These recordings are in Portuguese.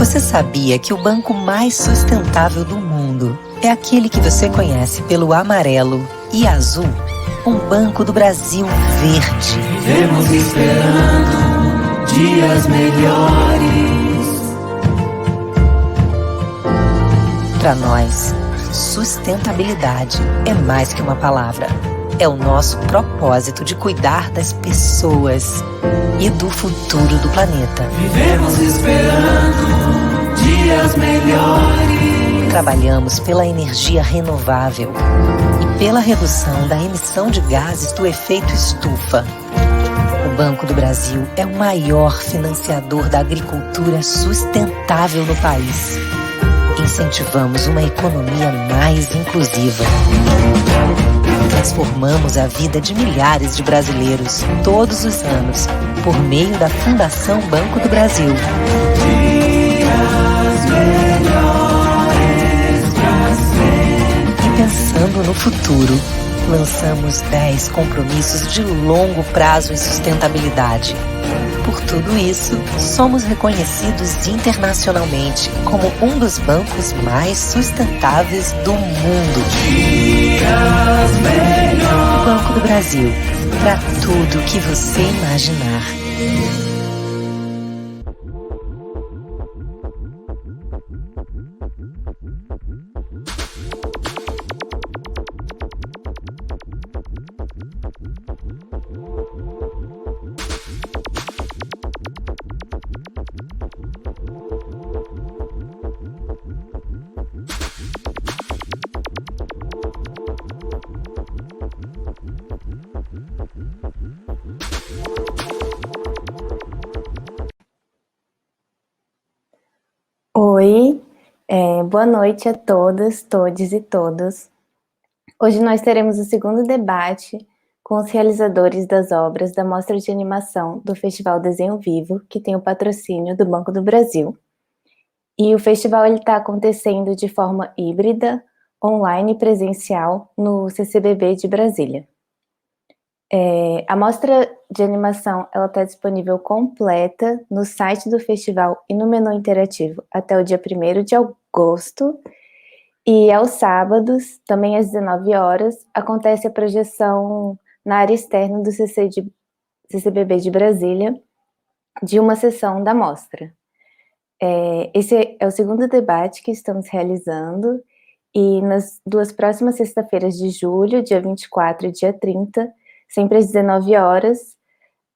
Você sabia que o banco mais sustentável do mundo é aquele que você conhece pelo amarelo e azul? Um Banco do Brasil verde. Vivemos esperando dias melhores. Para nós, sustentabilidade é mais que uma palavra. É o nosso propósito de cuidar das pessoas e do futuro do planeta. Vivemos esperando dias melhores. Trabalhamos pela energia renovável e pela redução da emissão de gases do efeito estufa. O Banco do Brasil é o maior financiador da agricultura sustentável no país. Incentivamos uma economia mais inclusiva. Transformamos a vida de milhares de brasileiros todos os anos por meio da Fundação Banco do Brasil. Dias melhores pra sempre. E pensando no futuro, lançamos 10 compromissos de longo prazo em sustentabilidade. Por tudo isso, somos reconhecidos internacionalmente como um dos bancos mais sustentáveis do mundo. Dias melhores. Banco do Brasil, para tudo que você imaginar. Oi, boa noite a todas, todes e todos. Hoje nós teremos o segundo debate com os realizadores das obras da Mostra de Animação do Festival Desenho Vivo, que tem o patrocínio do Banco do Brasil. E o festival está acontecendo de forma híbrida, online e presencial no CCBB de Brasília. A Mostra de Animação está disponível completa no site do festival e no menu interativo até o dia 1º de agosto. E aos sábados, também às 19 horas, acontece a projeção na área externa do CCBB de Brasília de uma sessão da mostra. Esse é o segundo debate que estamos realizando e nas duas próximas sexta-feiras de julho, dia 24 e dia 30, sempre às 19 horas,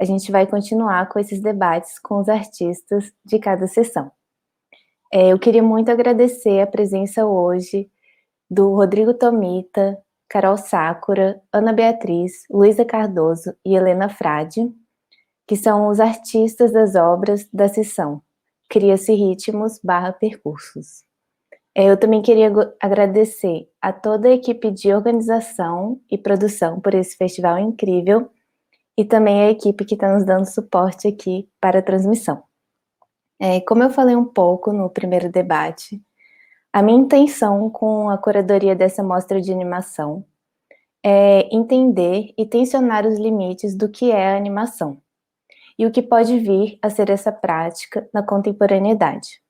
a gente vai continuar com esses debates com os artistas de cada sessão. Eu queria muito agradecer a presença hoje do Rodrigo Tomita, Carol Sakura, Ana Beatriz, Luísa Cardoso e Helena Frade, que são os artistas das obras da sessão Cria-se Ritmos / Percursos. Eu também queria agradecer a toda a equipe de organização e produção por esse festival incrível e também a equipe que está nos dando suporte aqui para a transmissão. Como eu falei um pouco no primeiro debate, a minha intenção com a curadoria dessa mostra de animação é entender e tensionar os limites do que é a animação e o que pode vir a ser essa prática na contemporaneidade.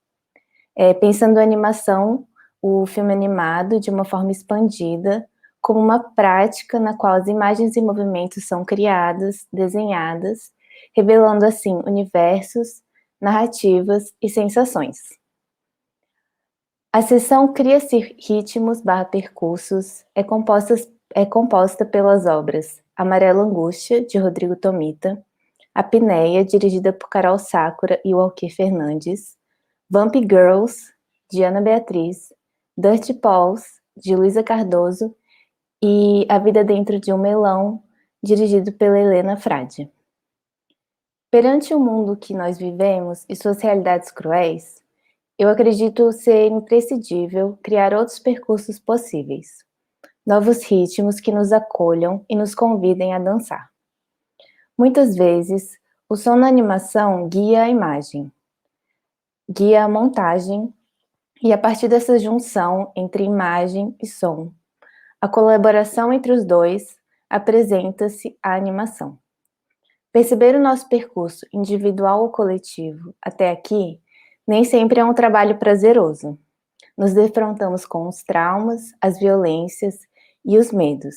Pensando a animação, o filme animado, de uma forma expandida, como uma prática na qual as imagens e movimentos são criadas, desenhadas, revelando assim universos, narrativas e sensações. A sessão Cria-se Ritmos / Percursos é composta pelas obras Amarela Angústia, de Rodrigo Tomita, Apneia, dirigida por Carol Sakura e Walker Fernandes, Vamp Girls, de Ana Beatriz, Dirty Paws, de Luísa Cardoso, e A Vida Dentro de um Melão, dirigido pela Helena Frade. Perante o mundo que nós vivemos e suas realidades cruéis, eu acredito ser imprescindível criar outros percursos possíveis, novos ritmos que nos acolham e nos convidem a dançar. Muitas vezes, o som na animação guia a imagem, guia a montagem, e a partir dessa junção entre imagem e som, a colaboração entre os dois, apresenta-se a animação. Perceber o nosso percurso individual ou coletivo até aqui Nem sempre é um trabalho prazeroso. Nos defrontamos com os traumas, as violências e os medos,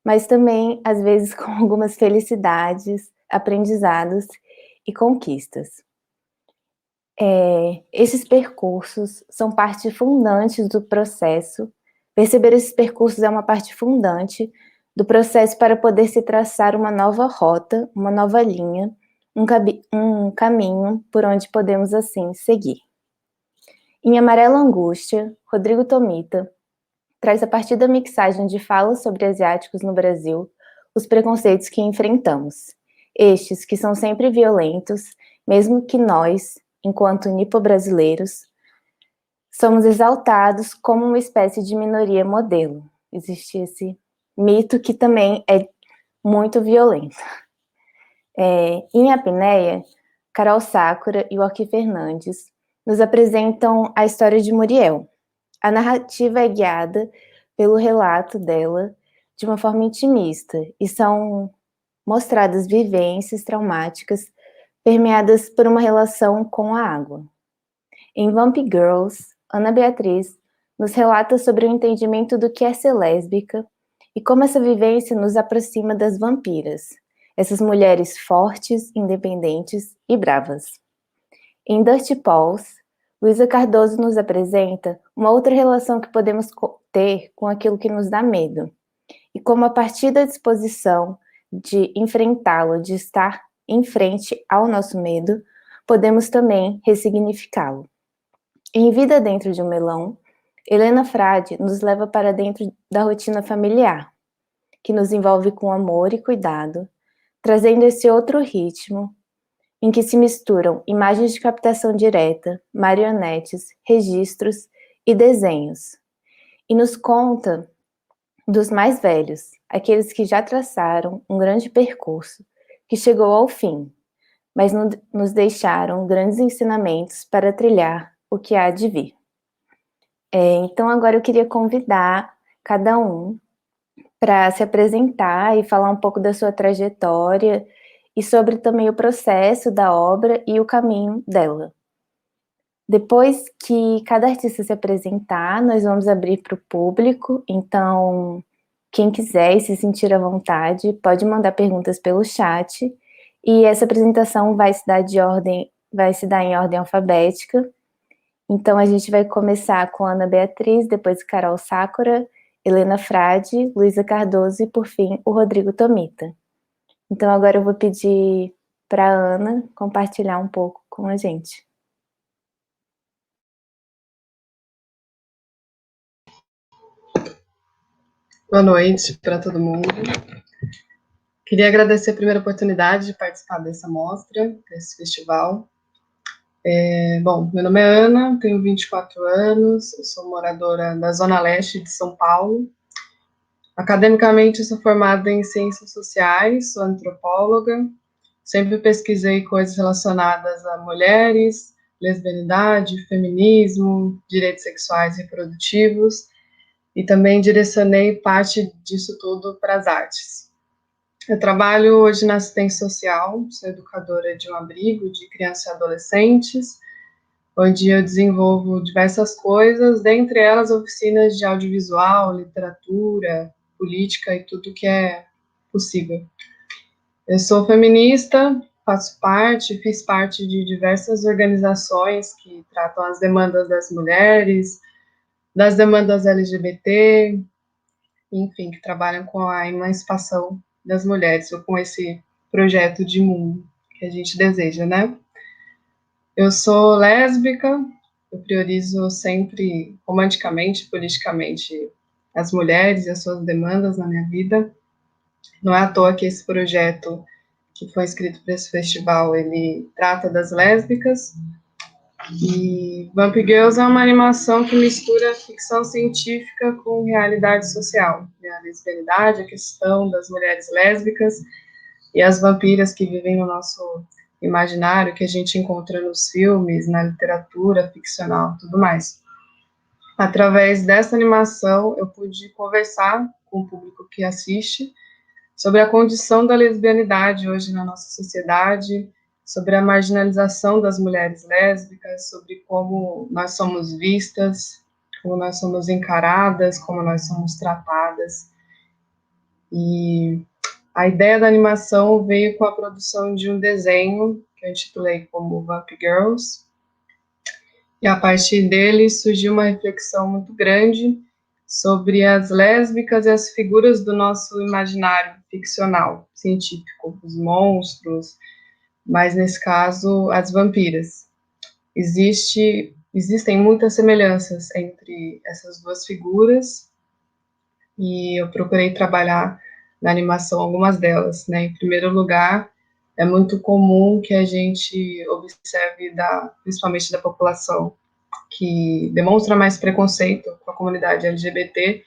mas também, às vezes, com algumas felicidades, aprendizados e conquistas. Esses percursos são parte fundante do processo. Perceber esses percursos é uma parte fundante do processo para poder se traçar uma nova rota, uma nova linha, um caminho por onde podemos, assim, seguir. Em Amarela Angústia, Rodrigo Tomita traz, a partir da mixagem de falas sobre asiáticos no Brasil, os preconceitos que enfrentamos. Estes que são sempre violentos, mesmo que nós, enquanto nipo-brasileiros, somos exaltados como uma espécie de minoria modelo. Existe esse mito que também é muito violento. Em Apneia, Carol Sakura e Joaquim Fernandes nos apresentam a história de Muriel. A narrativa é guiada pelo relato dela de uma forma intimista e são mostradas vivências traumáticas permeadas por uma relação com a água. Em Vamp Girls, Ana Beatriz nos relata sobre o entendimento do que é ser lésbica e como essa vivência nos aproxima das vampiras, essas mulheres fortes, independentes e bravas. Em Dirty Paws, Luísa Cardoso nos apresenta uma outra relação que podemos ter com aquilo que nos dá medo, e como a partir da disposição de enfrentá-lo, de estar em frente ao nosso medo, podemos também ressignificá-lo. Em Vida Dentro de um Melão, Helena Frade nos leva para dentro da rotina familiar, que nos envolve com amor e cuidado, trazendo esse outro ritmo em que se misturam imagens de captação direta, marionetes, registros e desenhos. E nos conta dos mais velhos, aqueles que já traçaram um grande percurso, que chegou ao fim, mas nos deixaram grandes ensinamentos para trilhar o que há de vir. Então agora eu queria convidar cada um para se apresentar e falar um pouco da sua trajetória e sobre também o processo da obra e o caminho dela. Depois que cada artista se apresentar, nós vamos abrir para o público, então quem quiser e se sentir à vontade pode mandar perguntas pelo chat, e essa apresentação vai se dar em ordem alfabética. Então a gente vai começar com Ana Beatriz, depois Carol Sakura, Helena Frade, Luísa Cardoso e, por fim, o Rodrigo Tomita. Então, agora eu vou pedir para a Ana compartilhar um pouco com a gente. Boa noite para todo mundo. Queria agradecer a primeira oportunidade de participar dessa mostra, desse festival. Bom, meu nome é Ana, tenho 24 anos, eu sou moradora da Zona Leste de São Paulo. Academicamente, eu sou formada em Ciências Sociais, sou antropóloga, sempre pesquisei coisas relacionadas a mulheres, lesbianidade, feminismo, direitos sexuais e reprodutivos, e também direcionei parte disso tudo para as artes. Eu trabalho hoje na assistência social, sou educadora de um abrigo de crianças e adolescentes, onde eu desenvolvo diversas coisas, dentre elas oficinas de audiovisual, literatura, política e tudo que é possível. Eu sou feminista, fiz parte de diversas organizações que tratam as demandas das mulheres, das demandas LGBT, enfim, que trabalham com a emancipação das mulheres, ou com esse projeto de mundo que a gente deseja, né? Eu sou lésbica, eu priorizo sempre, romanticamente, politicamente, as mulheres e as suas demandas na minha vida. Não é à toa que esse projeto que foi escrito para esse festival, ele trata das lésbicas. E Vamp Girls é uma animação que mistura ficção científica com realidade social, né? A lesbianidade, a questão das mulheres lésbicas e as vampiras que vivem no nosso imaginário, que a gente encontra nos filmes, na literatura ficcional, tudo mais. Através dessa animação, eu pude conversar com o público que assiste sobre a condição da lesbianidade hoje na nossa sociedade, sobre a marginalização das mulheres lésbicas, sobre como nós somos vistas, como nós somos encaradas, como nós somos tratadas. E a ideia da animação veio com a produção de um desenho, que eu intitulei como Vamp Girls, e a partir dele surgiu uma reflexão muito grande sobre as lésbicas e as figuras do nosso imaginário ficcional, científico, os monstros, mas nesse caso, as vampiras. Existem muitas semelhanças entre essas duas figuras e eu procurei trabalhar na animação algumas delas, né? Em primeiro lugar, é muito comum que a gente observe, principalmente da população que demonstra mais preconceito com a comunidade LGBT,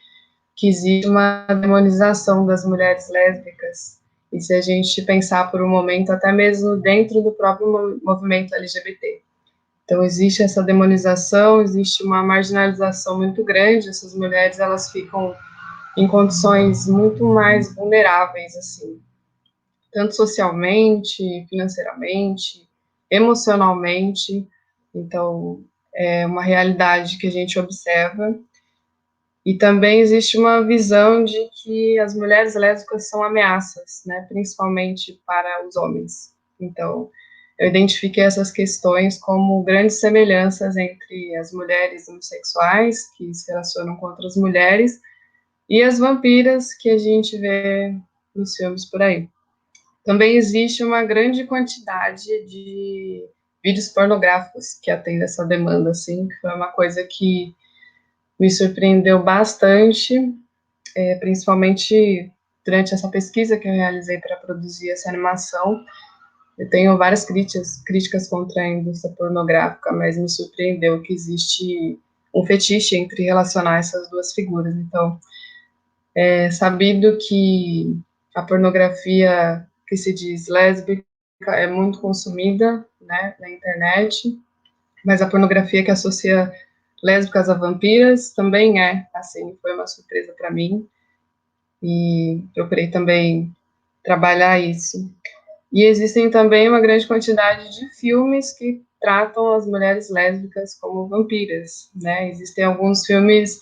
que existe uma demonização das mulheres lésbicas. E se a gente pensar por um momento, até mesmo dentro do próprio movimento LGBT. Então, existe essa demonização, existe uma marginalização muito grande, essas mulheres, elas ficam em condições muito mais vulneráveis, assim, tanto socialmente, financeiramente, emocionalmente. Então, é uma realidade que a gente observa. E também existe uma visão de que as mulheres lésbicas são ameaças, né, principalmente para os homens. Então, eu identifiquei essas questões como grandes semelhanças entre as mulheres homossexuais, que se relacionam com outras mulheres, e as vampiras que a gente vê nos filmes por aí. Também existe uma grande quantidade de vídeos pornográficos que atendem essa demanda, assim, que foi uma coisa que me surpreendeu bastante, principalmente durante essa pesquisa que eu realizei para produzir essa animação. Eu tenho várias críticas contra a indústria pornográfica, mas me surpreendeu que existe um fetiche entre relacionar essas duas figuras. Então, é sabido que a pornografia que se diz lésbica é muito consumida, né, na internet, mas a pornografia que associa lésbicas a vampiras também assim, foi uma surpresa para mim, e procurei também trabalhar isso. E existem também uma grande quantidade de filmes que tratam as mulheres lésbicas como vampiras, né? Existem alguns filmes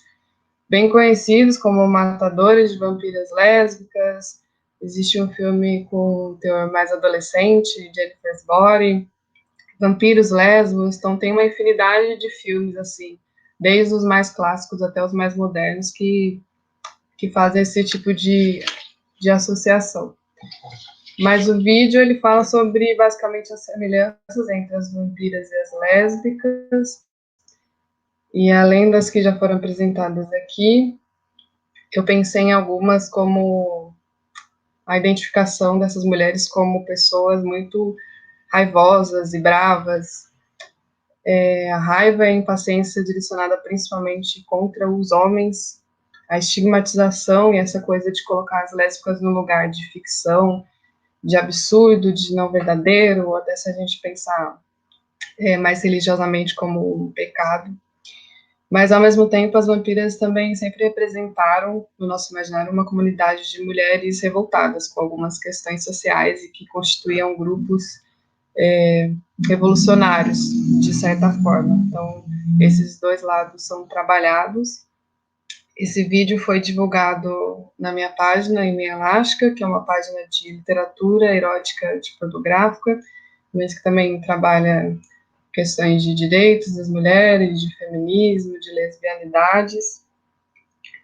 bem conhecidos, como Matadores de Vampiras Lésbicas, existe um filme com um teor mais adolescente, Jennifer's Body, Vampiros Lésbicos, então tem uma infinidade de filmes, assim, desde os mais clássicos até os mais modernos, que fazem esse tipo de associação. Mas o vídeo, ele fala sobre, basicamente, as semelhanças entre as vampiras e as lésbicas, e além das que já foram apresentadas aqui, eu pensei em algumas como a identificação dessas mulheres como pessoas muito raivosas e bravas, a raiva e a impaciência direcionada principalmente contra os homens, a estigmatização e essa coisa de colocar as lésbicas no lugar de ficção, de absurdo, de não verdadeiro, ou até se a gente pensar mais religiosamente como um pecado. Mas, ao mesmo tempo, as vampiras também sempre representaram, no nosso imaginário, uma comunidade de mulheres revoltadas com algumas questões sociais e que constituíam grupos revolucionários, de certa forma. Então, esses dois lados são trabalhados. Esse vídeo foi divulgado na minha página, em Elástica, que é uma página de literatura erótica de pornográfica, mas que também trabalha questões de direitos das mulheres, de feminismo, de lesbianidades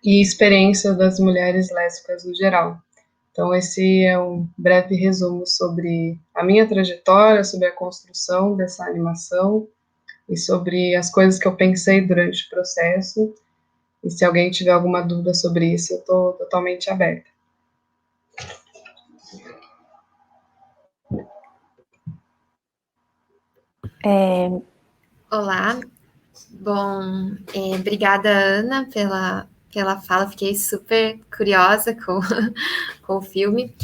e experiência das mulheres lésbicas no geral. Então, esse é um breve resumo sobre a minha trajetória, sobre a construção dessa animação e sobre as coisas que eu pensei durante o processo. E se alguém tiver alguma dúvida sobre isso, eu estou totalmente aberta. Olá, bom, obrigada, Ana, pela fala, fiquei super curiosa com o filme.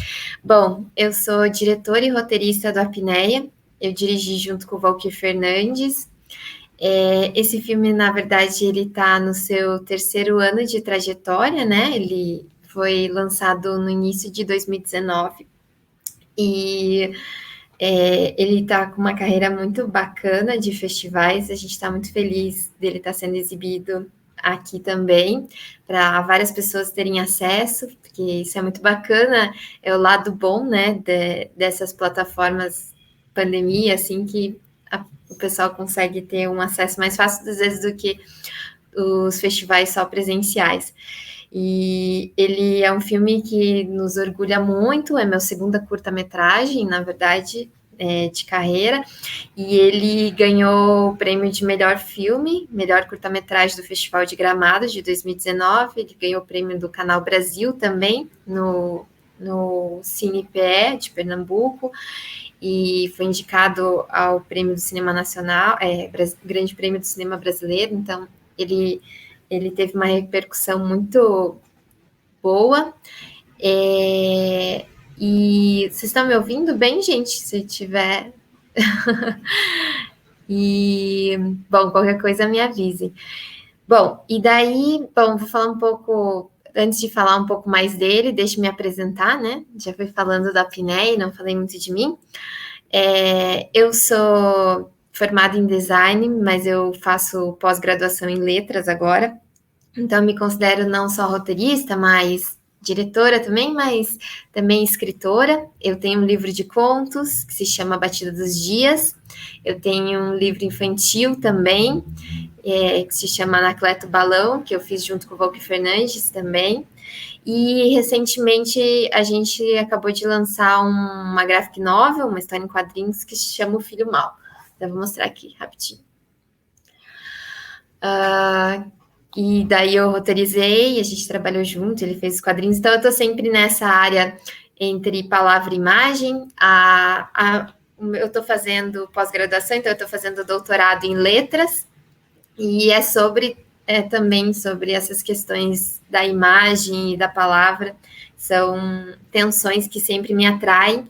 Bom, eu sou diretora e roteirista do Apneia, eu dirigi junto com o Valquir Fernandes. Esse filme, na verdade, ele está no seu 3º ano de trajetória, né? Ele foi lançado no início de 2019 e Ele está com uma carreira muito bacana de festivais, a gente está muito feliz dele estar sendo exibido aqui também, para várias pessoas terem acesso, porque isso é muito bacana, é o lado bom, né, dessas plataformas pandemia, assim, que o pessoal consegue ter um acesso mais fácil, às vezes, do que os festivais só presenciais. E ele é um filme que nos orgulha muito, é meu segunda curta-metragem, na verdade, de carreira, e ele ganhou o prêmio de melhor filme, melhor curta-metragem do Festival de Gramado de 2019, ele ganhou o prêmio do Canal Brasil também, no CinePE de Pernambuco, e foi indicado ao Prêmio do Cinema Nacional, Grande Prêmio do Cinema Brasileiro, então ele teve uma repercussão muito boa. E vocês estão me ouvindo bem, gente? Se tiver. E, bom, qualquer coisa me avise. Bom, e daí, vou falar um pouco. Antes de falar um pouco mais dele, deixa eu me apresentar, né? Já fui falando da Apneia, não falei muito de mim. Eu sou formada em design, mas eu faço pós-graduação em letras agora. Então, me considero não só roteirista, mas diretora também, mas também escritora. Eu tenho um livro de contos que se chama Batida dos Dias. Eu tenho um livro infantil também, que se chama Anacleto Balão, que eu fiz junto com o Volker Fernandes também. E, recentemente, a gente acabou de lançar uma graphic novel, uma história em quadrinhos, que se chama O Filho Mal. Então, vou mostrar aqui, rapidinho. E daí eu roteirizei, a gente trabalhou junto, ele fez os quadrinhos, então eu estou sempre nessa área entre palavra e imagem. Eu estou fazendo pós-graduação, então eu estou fazendo doutorado em letras, e também sobre essas questões da imagem e da palavra, são tensões que sempre me atraem,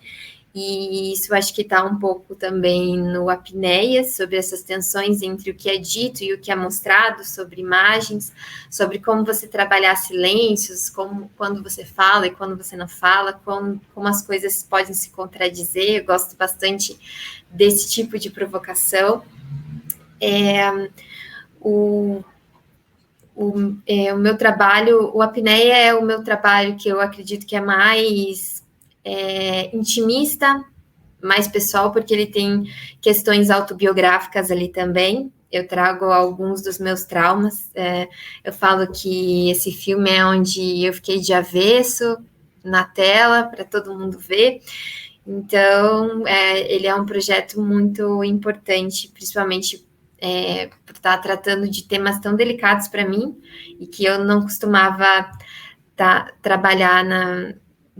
e isso acho que está um pouco também no Apneia, sobre essas tensões entre o que é dito e o que é mostrado, sobre imagens, sobre como você trabalhar silêncios, quando você fala e quando você não fala, como as coisas podem se contradizer. Eu gosto bastante desse tipo de provocação. O meu trabalho, o Apneia é o meu trabalho que eu acredito que é mais intimista, mais pessoal, porque ele tem questões autobiográficas ali também. Eu trago alguns dos meus traumas. Eu falo que esse filme é onde eu fiquei de avesso na tela para todo mundo ver. Então, ele é um projeto muito importante, principalmente por estar tratando de temas tão delicados para mim, e que eu não costumava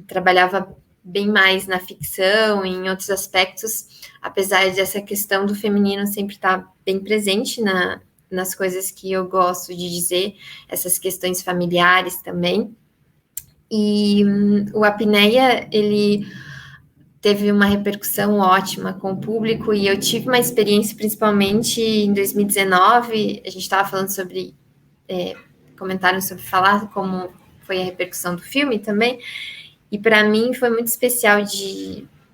trabalhava bem mais na ficção, em outros aspectos, apesar dessa questão do feminino sempre estar bem presente nas coisas que eu gosto de dizer, essas questões familiares também. E o Apneia, ele teve uma repercussão ótima com o público, e eu tive uma experiência, principalmente em 2019, a gente estava falando sobre, comentaram sobre falar como foi a repercussão do filme também, e para mim foi muito especial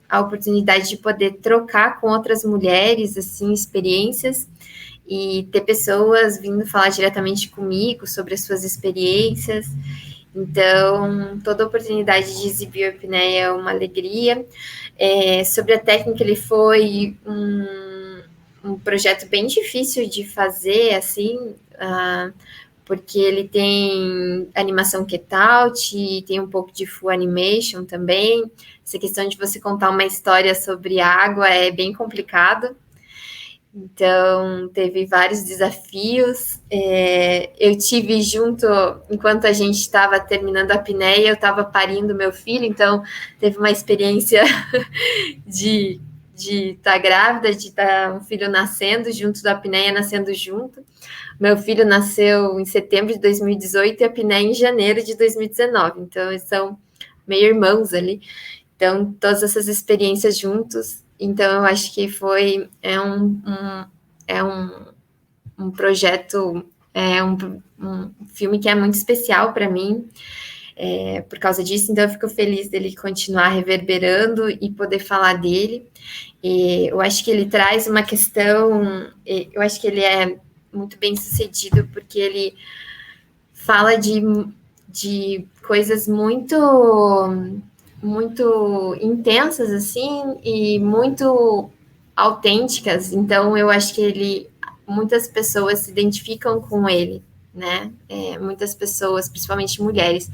a oportunidade de poder trocar com outras mulheres, assim, experiências, e ter pessoas vindo falar diretamente comigo sobre as suas experiências. Então, toda oportunidade de exibir o Apneia é uma alegria. Sobre a técnica, ele foi um projeto bem difícil de fazer, assim, porque ele tem animação cutout, tem um pouco de full animation também. Essa questão de você contar uma história sobre água é bem complicado. Então, teve vários desafios. Eu tive junto, enquanto a gente estava terminando a apneia, eu estava parindo meu filho, então teve uma experiência de estar grávida, de estar um filho nascendo junto da apneia, nascendo junto. Meu filho nasceu em setembro de 2018 e a apneia em janeiro de 2019, então eles são meio irmãos ali. Então, todas essas experiências juntos. Então, eu acho que um projeto, um filme que é muito especial para mim. por causa disso, então eu fico feliz dele continuar reverberando e poder falar dele. Eu acho que ele traz uma questão, eu acho que ele é muito bem sucedido, porque ele fala de coisas muito intensas, assim, e muito autênticas. Então, eu acho que muitas pessoas se identificam com ele, né? Muitas pessoas, principalmente mulheres.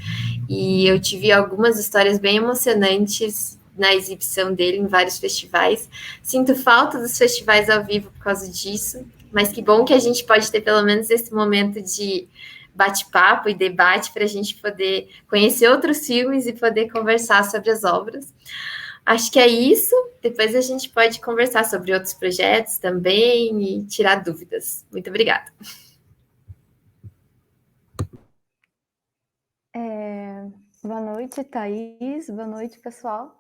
E eu tive algumas histórias bem emocionantes na exibição dele em vários festivais. Sinto falta dos festivais ao vivo por causa disso, mas que bom que a gente pode ter pelo menos esse momento de bate-papo e debate para a gente poder conhecer outros filmes e poder conversar sobre as obras. Acho que é isso. Depois a gente pode conversar sobre outros projetos também e tirar dúvidas. Muito obrigada. Boa noite, Thaís. Boa noite, pessoal.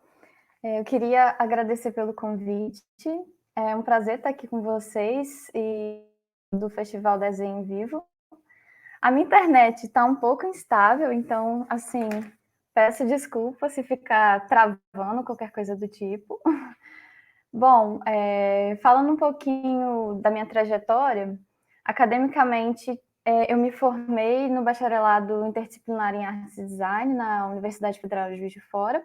Eu queria agradecer pelo convite. É um prazer estar aqui com vocês e do Festival Desenho em Vivo. A minha internet está um pouco instável, então, assim, peço desculpa se ficar travando qualquer coisa do tipo. Bom, falando um pouquinho da minha trajetória, academicamente, eu me formei no bacharelado interdisciplinar em Artes e Design na Universidade Federal de Juiz de Fora.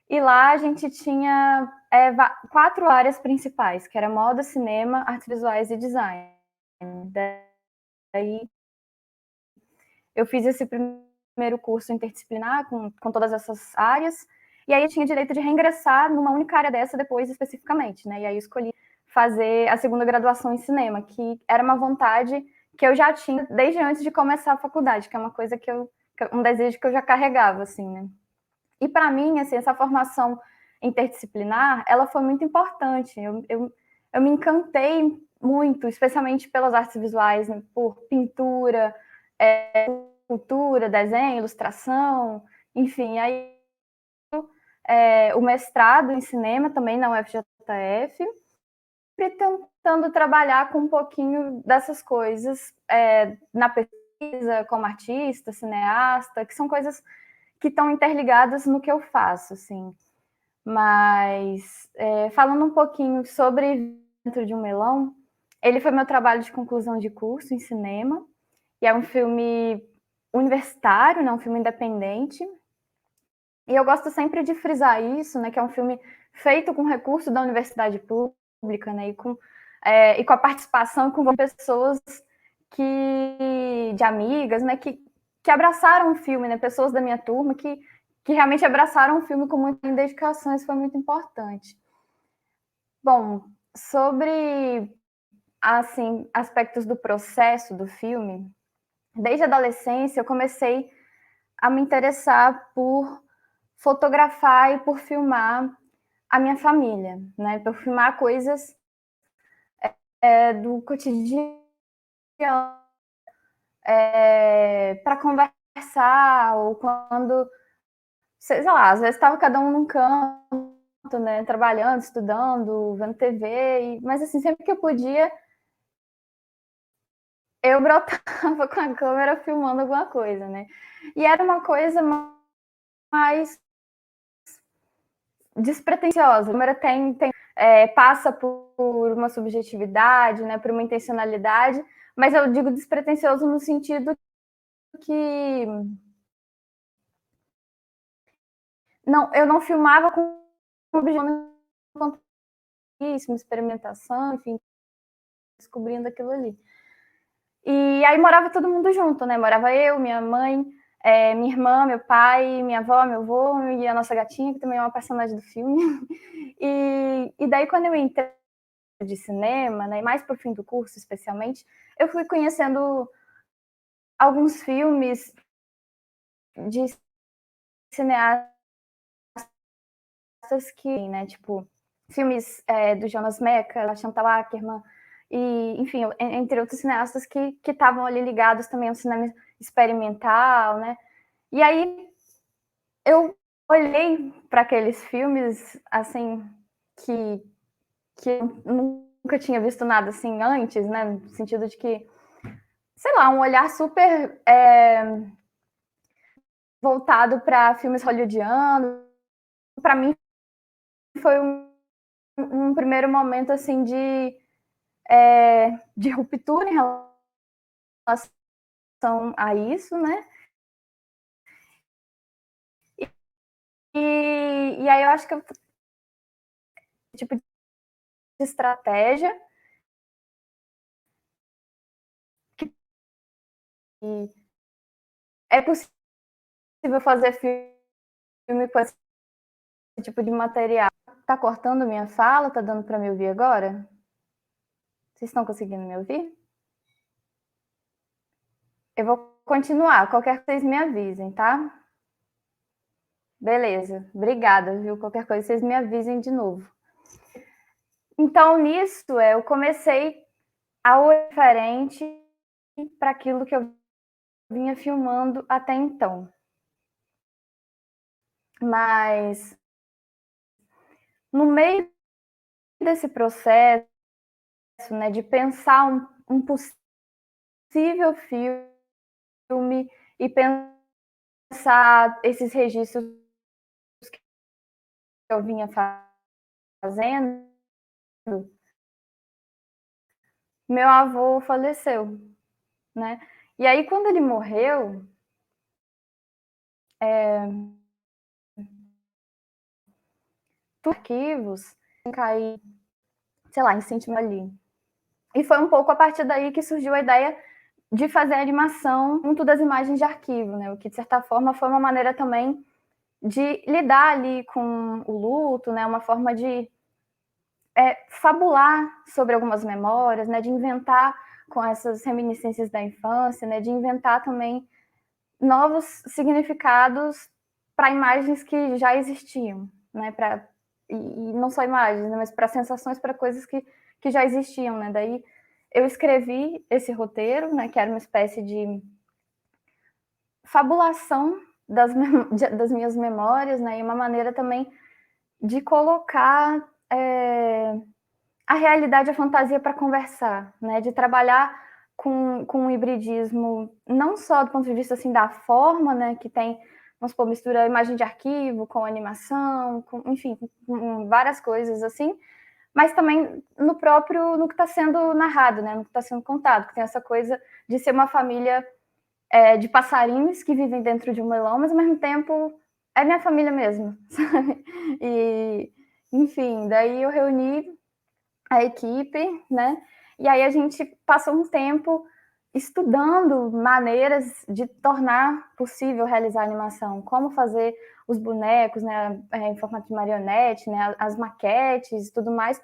E lá a gente tinha 4 áreas principais, que era moda, cinema, artes visuais e design. Daí eu fiz esse primeiro curso interdisciplinar com todas essas áreas, e aí eu tinha direito de reingressar numa única área dessa depois especificamente, né? E aí eu escolhi fazer a segunda graduação em cinema, que era uma vontade que eu já tinha desde antes de começar a faculdade, que é uma coisa um desejo que eu já carregava, assim, né? E para mim, assim, essa formação interdisciplinar, ela foi muito importante. Eu me encantei muito, especialmente pelas artes visuais, né? Por pintura, cultura, desenho, ilustração, enfim. Aí o mestrado em cinema também na UFJF, tentando trabalhar com um pouquinho dessas coisas na pesquisa, como artista, cineasta, que são coisas que estão interligadas no que eu faço, assim. Mas, falando um pouquinho sobre Dentro de um Melão, ele foi meu trabalho de conclusão de curso em cinema, e é um filme universitário, né, um filme independente. E eu gosto sempre de frisar isso, né, que é um filme feito com recurso da universidade pública, né, e com a participação com pessoas de amigas, né, que abraçaram o filme, né, pessoas da minha turma que realmente abraçaram o filme com muita dedicação, isso foi muito importante. Bom, sobre, assim, aspectos do processo do filme, desde a adolescência eu comecei a me interessar por fotografar e por filmar a minha família, né, por filmar coisas do cotidiano, para conversar, ou quando, sei lá, às vezes estava cada um num canto, né, trabalhando, estudando, vendo TV, mas assim, sempre que eu podia, eu brotava com a câmera filmando alguma coisa, né? E era uma coisa mais despretensiosa. A câmera passa por uma subjetividade, né, por uma intencionalidade, mas eu digo despretensioso no sentido que eu não filmava com objetivo, experimentação, enfim, descobrindo aquilo ali. E aí morava todo mundo junto, né? Morava eu, minha mãe, minha irmã, meu pai, minha avó, meu avô e a nossa gatinha, que também é uma personagem do filme. E daí, quando eu entrei de cinema, né, mais pro fim do curso, especialmente, eu fui conhecendo alguns filmes de cineastas que, né, tipo, filmes do Jonas Meca, Chantal Akerman, e, enfim, entre outros cineastas que estavam ali ligados também ao cinema experimental, né? E aí eu olhei para aqueles filmes, assim, que eu nunca tinha visto nada assim antes, né? No sentido de que, sei lá, um olhar super voltado para filmes hollywoodianos. Para mim, foi um primeiro momento assim de ruptura em relação a isso, né? E aí eu acho que tipo de estratégia que é possível fazer filme com esse tipo de material. Tá cortando minha fala? Tá dando para me ouvir agora? Vocês estão conseguindo me ouvir? Eu vou continuar. Qualquer coisa, vocês me avisem, tá? Beleza. Obrigada, viu? Qualquer coisa, vocês me avisem de novo. Então, nisso, eu comecei a olhar diferente para aquilo que eu vinha filmando até então. Mas, no meio desse processo, né, de pensar um possível filme e pensar esses registros que eu vinha fazendo, meu avô faleceu, né? E aí, quando ele morreu, arquivos cair, sei lá, em sentimento ali. E foi um pouco a partir daí que surgiu a ideia de fazer a animação junto das imagens de arquivo, né? O que, de certa forma, foi uma maneira também de lidar ali com o luto, né? Uma forma de fabular sobre algumas memórias, né? De inventar com essas reminiscências da infância, né? De inventar também novos significados para imagens que já existiam, né? E não só imagens, né? Mas para sensações, para coisas que já existiam, né? Daí eu escrevi esse roteiro, né? Que era uma espécie de fabulação das minhas memórias, né? E uma maneira também de colocar a realidade e a fantasia para conversar, né? De trabalhar com o hibridismo, não só do ponto de vista assim da forma, né? Que tem, vamos supor, mistura imagem de arquivo com animação, enfim, com várias coisas assim, mas também no que está sendo narrado, né? No que está sendo contado, que tem essa coisa de ser uma família de passarinhos que vivem dentro de um melão, mas ao mesmo tempo é minha família mesmo, sabe? E, enfim, daí eu reuni a equipe, né? E aí a gente passou um tempo estudando maneiras de tornar possível realizar a animação, como fazer os bonecos, né, em formato de marionete, né, as maquetes e tudo mais,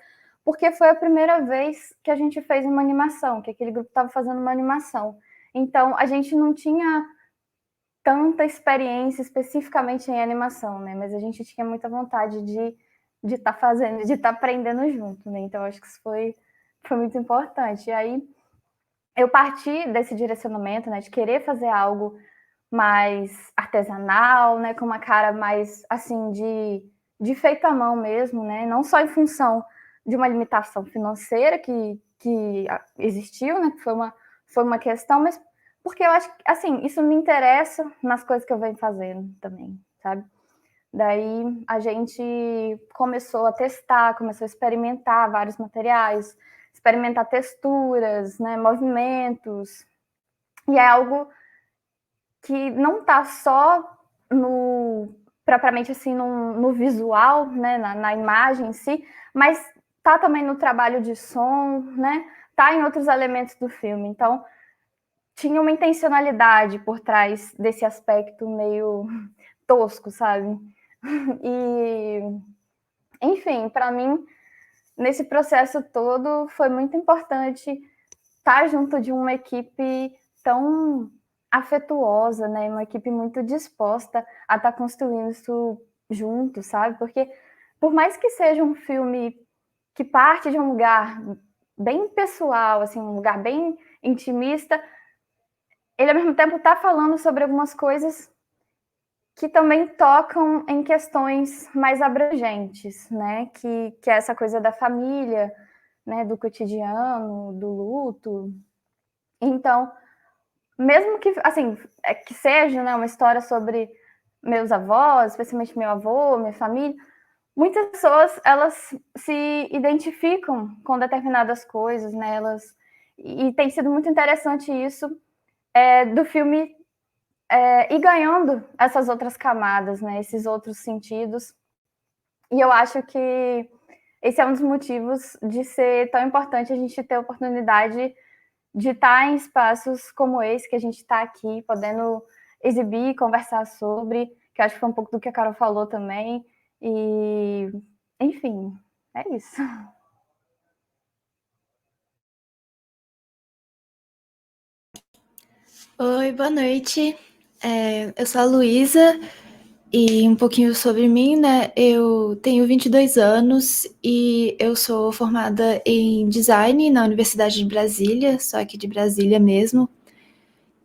porque foi a primeira vez que a gente fez uma animação, que aquele grupo estava fazendo uma animação. Então, a gente não tinha tanta experiência especificamente em animação, né? Mas a gente tinha muita vontade de estar fazendo, de estar aprendendo junto, né? Então, acho que isso foi muito importante. E aí, eu parti desse direcionamento, né? De querer fazer algo mais artesanal, né? Com uma cara mais, assim, de feito à mão mesmo, né? Não só em função de uma limitação financeira que existiu, né? Que foi uma questão, mas porque eu acho que, assim, isso me interessa nas coisas que eu venho fazendo também, sabe? Daí a gente começou a testar, começou a experimentar vários materiais, experimentar texturas, né, movimentos, e é algo que não está só propriamente assim no visual, né, na imagem em si, mas tá também no trabalho de som, né, tá em outros elementos do filme. Então tinha uma intencionalidade por trás desse aspecto meio tosco, sabe? E, enfim, para mim, nesse processo todo, foi muito importante estar junto de uma equipe tão afetuosa, né? Uma equipe muito disposta a estar construindo isso junto, sabe? Porque, por mais que seja um filme que parte de um lugar bem pessoal, assim, um lugar bem intimista, ele ao mesmo tempo está falando sobre algumas coisas que também tocam em questões mais abrangentes, né? Que é essa coisa da família, né? Do cotidiano, do luto. Então, mesmo que, assim, que seja, né, uma história sobre meus avós, especialmente meu avô, minha família, muitas pessoas, elas se identificam com determinadas coisas, né? E tem sido muito interessante isso, do filme ir ganhando essas outras camadas, né? Esses outros sentidos. E eu acho que esse é um dos motivos de ser tão importante a gente ter a oportunidade de estar em espaços como esse, que a gente está aqui, podendo exibir, conversar sobre, que eu acho que foi um pouco do que a Carol falou também. E, enfim, é isso. Oi, boa noite. Eu sou a Luísa e um pouquinho sobre mim, né? Eu tenho 22 anos e eu sou formada em design na Universidade de Brasília, só aqui de Brasília mesmo.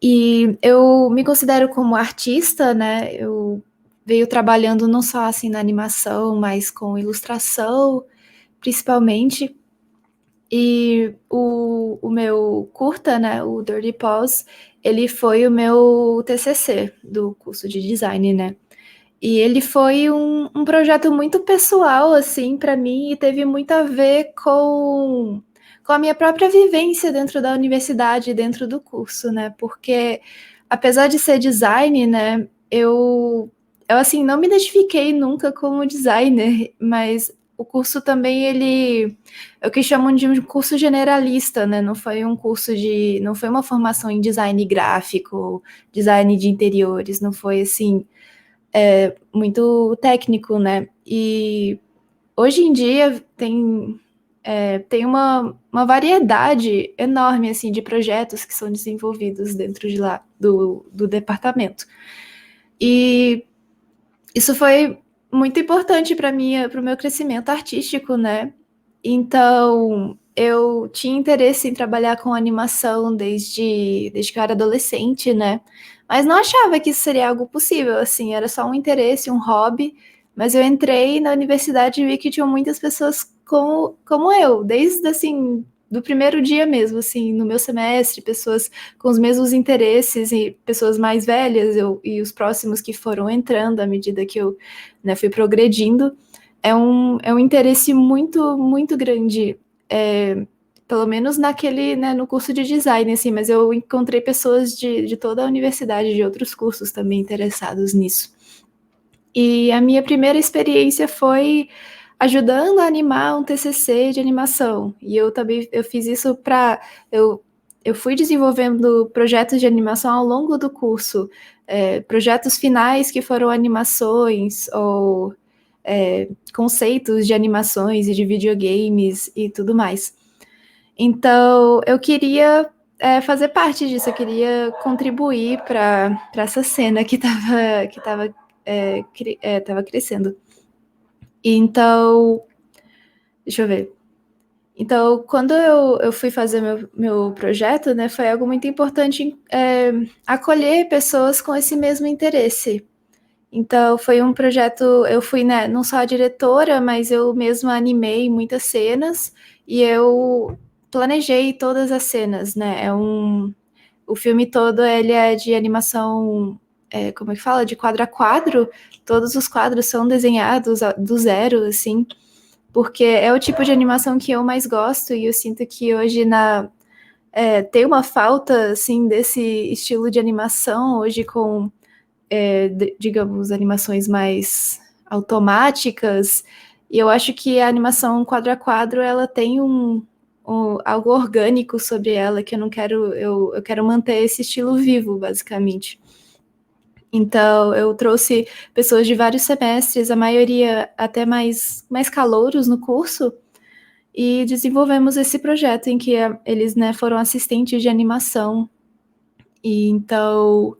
E eu me considero como artista, né? Eu venho trabalhando não só assim na animação, mas com ilustração, principalmente. E o meu curta, né, o Dirty Paws, ele foi o meu TCC do curso de design, né? E ele foi um projeto muito pessoal, assim, para mim, e teve muito a ver com a minha própria vivência dentro da universidade, dentro do curso, né? Porque, apesar de ser design, né, eu assim, não me identifiquei nunca como designer, mas o curso também, ele é o que chamam de um curso generalista, né? Não foi um curso não foi uma formação em design gráfico, design de interiores, não foi assim, muito técnico, né? E hoje em dia tem uma variedade enorme, assim, de projetos que são desenvolvidos dentro de lá, do departamento. E isso foi muito importante para o meu crescimento artístico, né? Então, eu tinha interesse em trabalhar com animação desde que eu era adolescente, né? Mas não achava que isso seria algo possível, assim, era só um interesse, um hobby. Mas eu entrei na universidade e vi que tinham muitas pessoas como eu, desde, assim, do primeiro dia mesmo, assim, no meu semestre, pessoas com os mesmos interesses e pessoas mais velhas, e os próximos que foram entrando à medida que eu, né, fui progredindo. É um interesse muito, muito grande, pelo menos naquele, né, no curso de design, assim, mas eu encontrei pessoas de toda a universidade, de outros cursos também interessados nisso. E a minha primeira experiência foi ajudando a animar um TCC de animação. E eu fiz isso eu fui desenvolvendo projetos de animação ao longo do curso, projetos finais que foram animações ou conceitos de animações e de videogames e tudo mais. Então, eu queria fazer parte disso, eu queria contribuir para essa cena que estava crescendo. Então, deixa eu ver. Então, quando eu fui fazer meu projeto, né, foi algo muito importante acolher pessoas com esse mesmo interesse. Então, foi um projeto, eu fui, né, não só a diretora, mas eu mesma animei muitas cenas e eu planejei todas as cenas, né? O filme todo, ele é de animação, como é que fala? De quadro a quadro. Todos os quadros são desenhados do zero, assim, porque é o tipo de animação que eu mais gosto e eu sinto que hoje tem uma falta, assim, desse estilo de animação, hoje com digamos, animações mais automáticas, e eu acho que a animação quadro a quadro, ela tem algo orgânico sobre ela, que eu quero manter esse estilo vivo, basicamente. Então, eu trouxe pessoas de vários semestres, a maioria até mais calouros no curso, e desenvolvemos esse projeto em que eles, né, foram assistentes de animação. E então,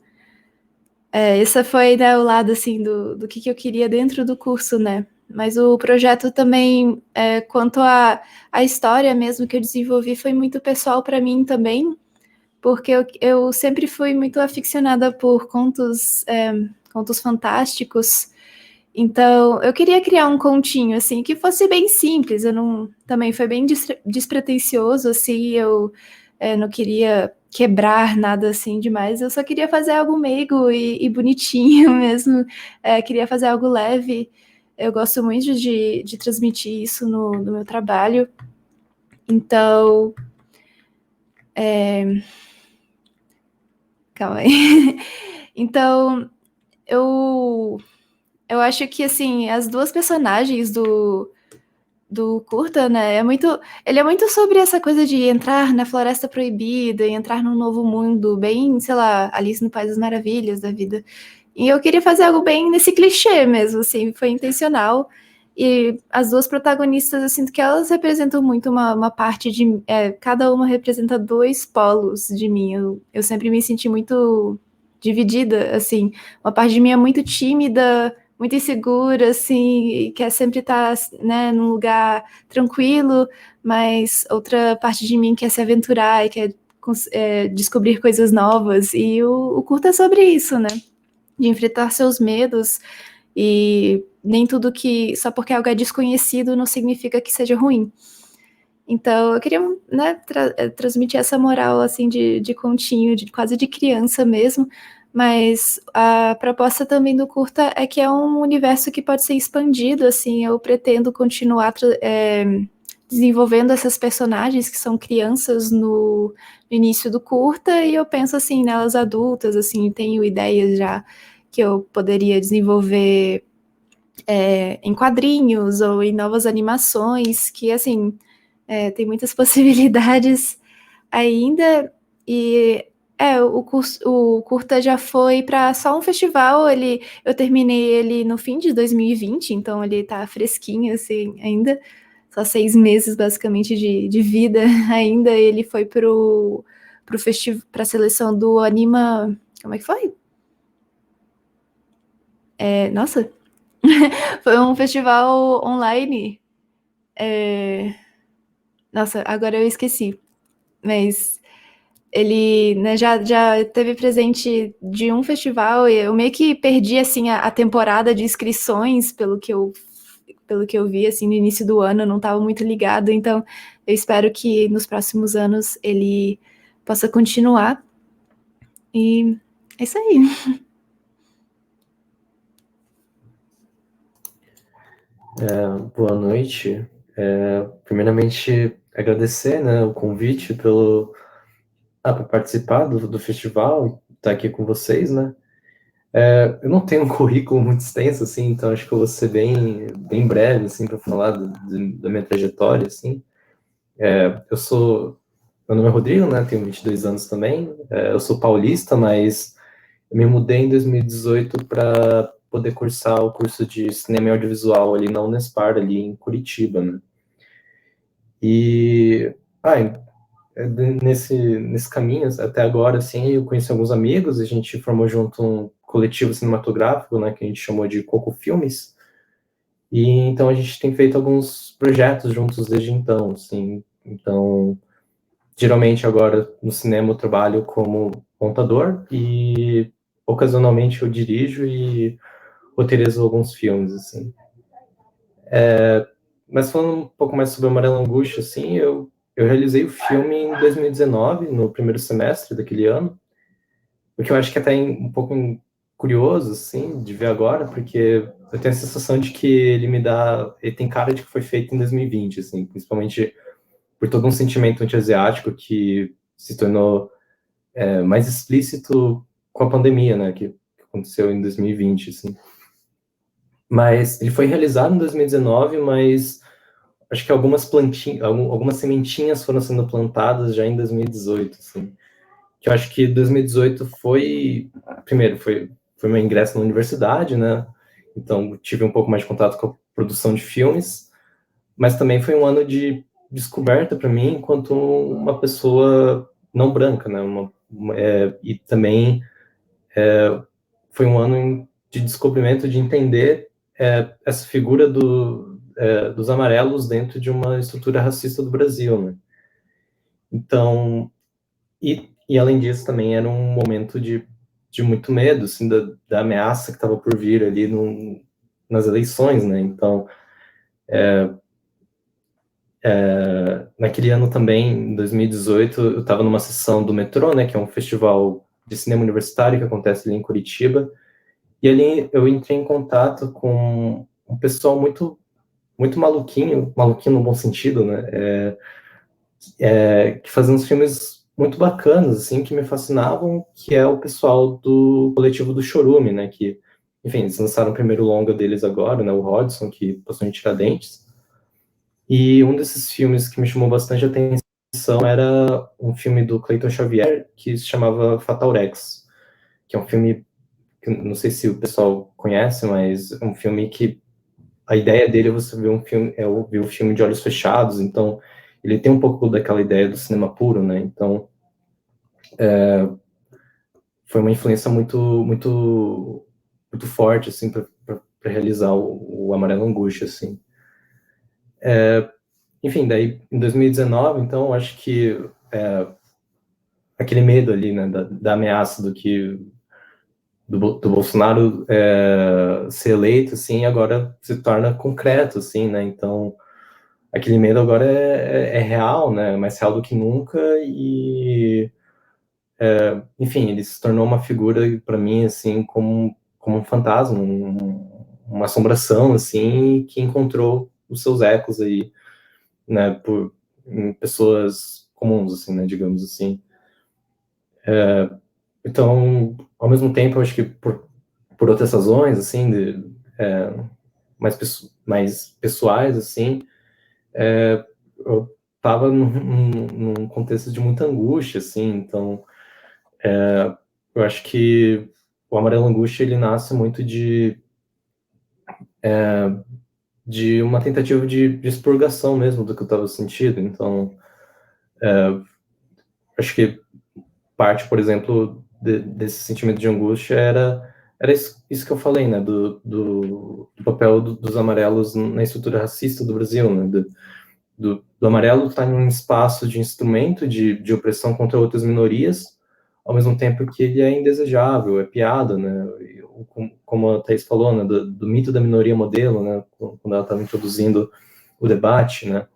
esse foi, né, o lado, assim, do que eu queria dentro do curso, né? Mas o projeto também, quanto à história mesmo que eu desenvolvi, foi muito pessoal para mim também, porque eu sempre fui muito aficionada por contos fantásticos. Então, eu queria criar um continho, assim, que fosse bem simples. Também foi bem despretensioso, assim, eu não queria quebrar nada assim demais. Eu só queria fazer algo meigo e bonitinho mesmo. Queria fazer algo leve. Eu gosto muito de transmitir isso no meu trabalho. Então, calma aí. Então, eu acho que, assim, as duas personagens do curta, né, ele é muito sobre essa coisa de entrar na Floresta Proibida e entrar num novo mundo, bem, sei lá, Alice no País das Maravilhas da vida. E eu queria fazer algo bem nesse clichê mesmo, assim, foi intencional. E as duas protagonistas, eu sinto que elas representam muito uma parte de... cada uma representa dois polos de mim. Eu sempre me senti muito dividida, assim. Uma parte de mim é muito tímida, muito insegura, assim, e quer sempre estar, né, num lugar tranquilo, mas outra parte de mim quer se aventurar e quer descobrir coisas novas. E o curta é sobre isso, né? De enfrentar seus medos, e nem tudo que só porque algo é desconhecido não significa que seja ruim. Então eu queria, né, transmitir essa moral assim de continho, quase de criança mesmo, mas a proposta também do curta é que é um universo que pode ser expandido, assim. Eu pretendo continuar desenvolvendo essas personagens que são crianças no início do curta, e eu penso assim nelas adultas, assim, tenho ideias já que eu poderia desenvolver em quadrinhos ou em novas animações, que, assim, tem muitas possibilidades ainda. E o curta já foi para só um festival, eu terminei ele no fim de 2020, então ele tá fresquinho, assim, ainda, só 6 meses, basicamente, de vida ainda. Ele foi para a seleção do Anima... Como é que foi? Nossa, foi um festival online. Nossa, agora eu esqueci. Mas ele, né, já teve presente de um festival, e eu meio que perdi, assim, a temporada de inscrições, pelo que eu vi, assim, no início do ano. Eu não estava muito ligado, então eu espero que nos próximos anos ele possa continuar. E é isso aí. Boa noite. Primeiramente, agradecer, né, o convite para participar do festival, estar aqui com vocês, né? Eu não tenho um currículo muito extenso, assim, então acho que eu vou ser bem breve, assim, para falar da minha trajetória, assim. Meu nome é Rodrigo, né? Tenho 22 anos também. Eu sou paulista, mas eu me mudei em 2018 para poder cursar o curso de cinema e audiovisual ali na Unespar, ali em Curitiba, né? E nesse caminho, até agora, assim, eu conheci alguns amigos, a gente formou junto um coletivo cinematográfico, né, que a gente chamou de Coco Filmes, e então a gente tem feito alguns projetos juntos desde então, assim. Então, geralmente agora no cinema eu trabalho como montador e ocasionalmente eu dirijo e roteirizo alguns filmes, assim. Mas falando um pouco mais sobre Amarela Angústia, assim, eu realizei o filme em 2019, no primeiro semestre daquele ano, o que eu acho que até um pouco curioso, assim, de ver agora, porque eu tenho a sensação de que ele tem cara de que foi feito em 2020, assim, principalmente por todo um sentimento anti-asiático que se tornou mais explícito com a pandemia, né, que aconteceu em 2020, assim. Mas ele foi realizado em 2019, mas acho que algumas sementinhas foram sendo plantadas já em 2018, assim. Que eu acho que 2018 primeiro, foi meu ingresso na universidade, né? Então tive um pouco mais de contato com a produção de filmes, mas também foi um ano de descoberta para mim enquanto uma pessoa não branca, né? E também foi um ano de descobrimento, de entender essa figura dos amarelos dentro de uma estrutura racista do Brasil, né? Então, e além disso também era um momento de muito medo, assim, da ameaça que estava por vir ali nas eleições, né? Então, naquele ano também, em 2018, eu estava numa sessão do Metrô, né, que é um festival de cinema universitário que acontece ali em Curitiba, e ali eu entrei em contato com um pessoal muito, muito maluquinho no bom sentido, né, que fazia uns filmes muito bacanas, assim, que me fascinavam, que é o pessoal do coletivo do Chorume, né, que, enfim, eles lançaram o primeiro longa deles agora, né, o Hodgson, que passou em Tiradentes, e um desses filmes que me chamou bastante atenção era um filme do Clayton Xavier, que se chamava Fatal Rex, que é um filme que não sei se o pessoal conhece, mas é um filme que a ideia dele é você ver um filme, ver um filme de olhos fechados, então ele tem um pouco daquela ideia do cinema puro, né? Então foi uma influência muito forte assim para realizar o Amarela Angústia, assim. Enfim, daí em 2019, então acho que aquele medo ali, né, da ameaça do Bolsonaro ser eleito, assim, agora se torna concreto, assim, né? Então aquele medo agora é real, né? Mais real do que nunca e enfim, ele se tornou uma figura para mim assim como um fantasma, uma assombração assim que encontrou os seus ecos aí, né? Em pessoas comuns, assim, né? Digamos assim. Então, ao mesmo tempo, eu acho que por outras razões, assim, mais pessoais, assim, eu estava num contexto de muita angústia, assim, então eu acho que o Amarelo Angústia, ele nasce muito de uma tentativa de expurgação mesmo do que eu estava sentindo, então acho que parte, por exemplo, desse sentimento de angústia era isso que eu falei, né, do papel dos amarelos na estrutura racista do Brasil, né, do amarelo estar em um espaço de instrumento de opressão contra outras minorias, ao mesmo tempo que ele é indesejável, é piada, né, como a Thaís falou, né, do mito da minoria modelo, né, quando ela estava introduzindo o debate, né,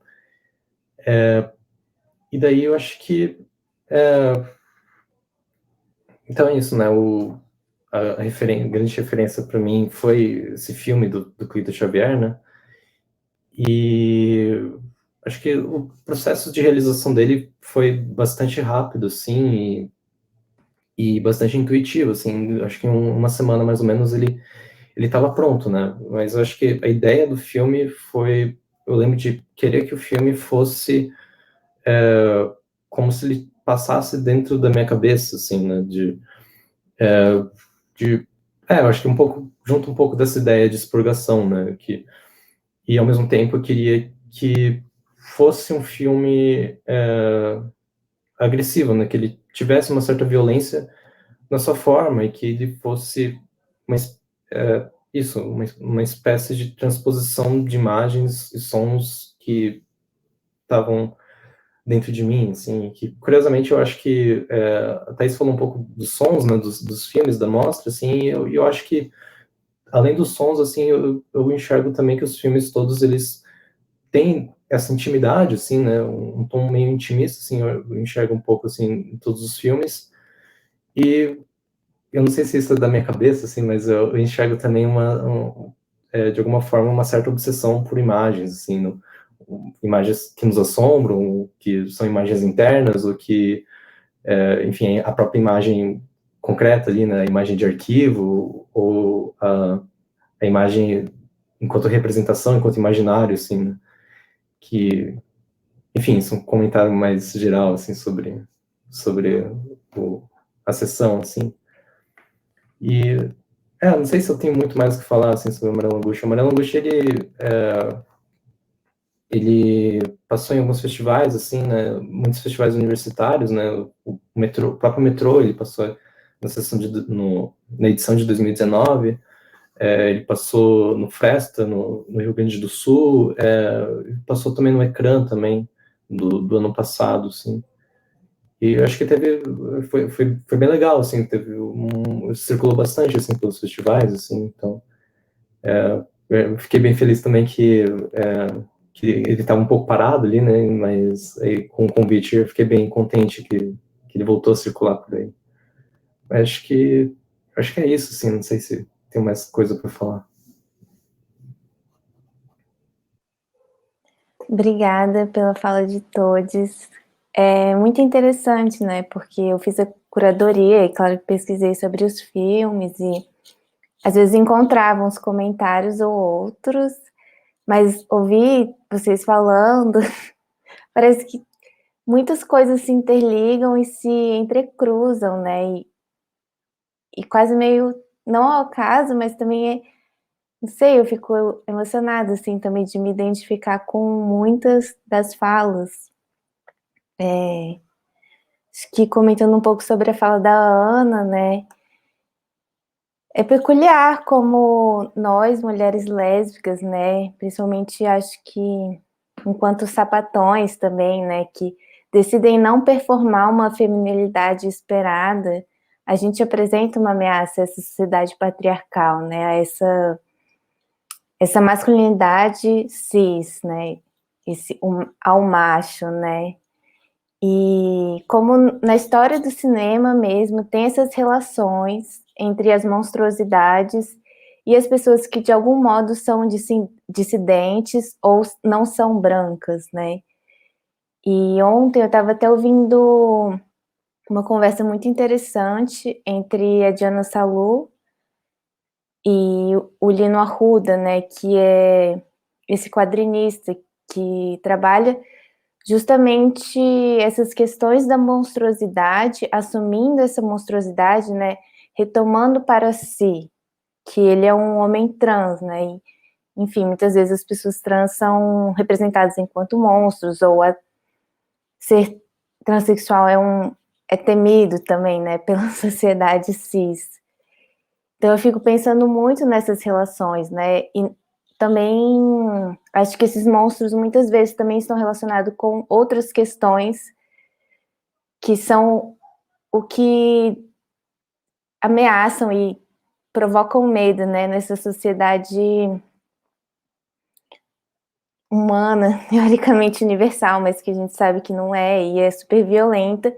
e daí eu acho que então é isso, né, grande referência para mim foi esse filme do Cleiton Xavier, né, e acho que o processo de realização dele foi bastante rápido, assim, e bastante intuitivo, assim, acho que em uma semana mais ou menos ele estava pronto, né, mas eu acho que a ideia do filme foi, eu lembro de querer que o filme fosse como se ele passasse dentro da minha cabeça, assim, né, de eu acho que junto um pouco dessa ideia de expurgação, né, e ao mesmo tempo eu queria que fosse um filme agressivo, né, que ele tivesse uma certa violência na sua forma e que ele fosse uma espécie de transposição de imagens e sons que estavam dentro de mim, assim, que curiosamente eu acho que a Thaís falou um pouco dos sons, né, dos filmes da mostra, assim, e eu acho que além dos sons, assim, eu enxergo também que os filmes todos eles têm essa intimidade, assim, né, um tom meio intimista, assim, eu enxergo um pouco assim em todos os filmes, e eu não sei se isso é da minha cabeça, assim, mas eu enxergo também de alguma forma uma certa obsessão por imagens, assim, imagens que nos assombram, que são imagens internas, ou que, enfim, a própria imagem concreta ali, né, a imagem de arquivo, ou a imagem enquanto representação, enquanto imaginário, assim, né, que, enfim, isso é um comentário mais geral, assim, sobre a sessão, assim. E, não sei se eu tenho muito mais o que falar, assim, sobre o Amarelo Angústia. O Amarelo Angústia, ele passou em alguns festivais, assim, né, muitos festivais universitários, né, o próprio Metrô, ele passou na sessão na edição de 2019, ele passou no Fresta, no Rio Grande do Sul, passou também no Ecrã também, do ano passado, assim. E eu acho que foi bem legal, assim, circulou bastante, assim, pelos festivais, assim, então, eu fiquei bem feliz também que que ele estava um pouco parado ali, né? Mas aí, com o convite eu fiquei bem contente que ele voltou a circular por aí. Acho que é isso, assim. Não sei se tem mais coisa para falar. Obrigada pela fala de todos. É muito interessante, né? Porque eu fiz a curadoria e, claro, pesquisei sobre os filmes e às vezes encontrava uns comentários ou outros, mas ouvir vocês falando, parece que muitas coisas se interligam e se entrecruzam, né? E quase meio, não ao acaso, mas também não sei, eu fico emocionada, assim, também de me identificar com muitas das falas. Acho que comentando um pouco sobre a fala da Ana, né? É peculiar como nós, mulheres lésbicas, né? Principalmente acho que enquanto sapatões também, né? Que decidem não performar uma feminilidade esperada, a gente apresenta uma ameaça a essa sociedade patriarcal, né? A essa masculinidade cis, né? Ao macho, né? E como na história do cinema mesmo, tem essas relações entre as monstruosidades e as pessoas que de algum modo são dissidentes ou não são brancas, né? E ontem eu estava até ouvindo uma conversa muito interessante entre a Diana Salu e o Lino Arruda, né? Que é esse quadrinista que trabalha justamente essas questões da monstruosidade, assumindo essa monstruosidade, né, retomando para si que ele é um homem trans, né, e, enfim, muitas vezes as pessoas trans são representadas enquanto monstros, ou ser transexual é temido também, né, pela sociedade cis. Então eu fico pensando muito nessas relações, né, e também acho que esses monstros muitas vezes também estão relacionados com outras questões que são o que ameaçam e provocam medo, né, nessa sociedade humana, teoricamente universal, mas que a gente sabe que não é, e é super violenta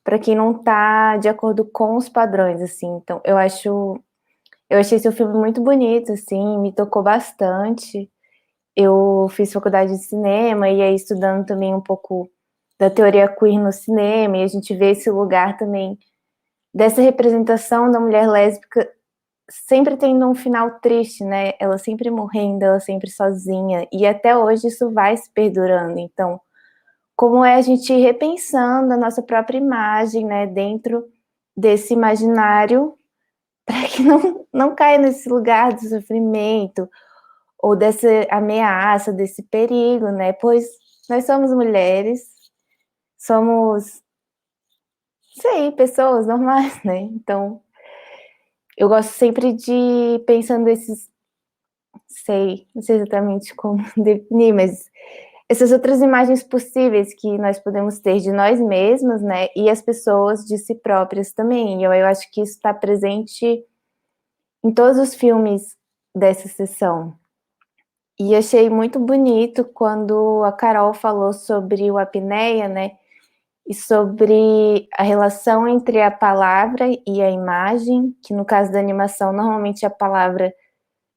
para quem não está de acordo com os padrões, assim. Então, eu achei esse filme muito bonito, assim, me tocou bastante. Eu fiz faculdade de cinema e aí estudando também um pouco da teoria queer no cinema, e a gente vê esse lugar também dessa representação da mulher lésbica sempre tendo um final triste, né? Ela sempre morrendo, ela sempre sozinha, e até hoje isso vai se perdurando. Então, como é a gente ir repensando a nossa própria imagem, né, dentro desse imaginário, para que não caia nesse lugar do sofrimento, ou dessa ameaça, desse perigo, né? Pois nós somos mulheres, somos, sei, pessoas normais, né? Então, eu gosto sempre de pensando esses, não sei exatamente como definir, mas essas outras imagens possíveis que nós podemos ter de nós mesmas, né? E as pessoas de si próprias também. E eu acho que isso está presente em todos os filmes dessa sessão. E achei muito bonito quando a Carol falou sobre o apneia, né? E sobre a relação entre a palavra e a imagem, que no caso da animação, normalmente a palavra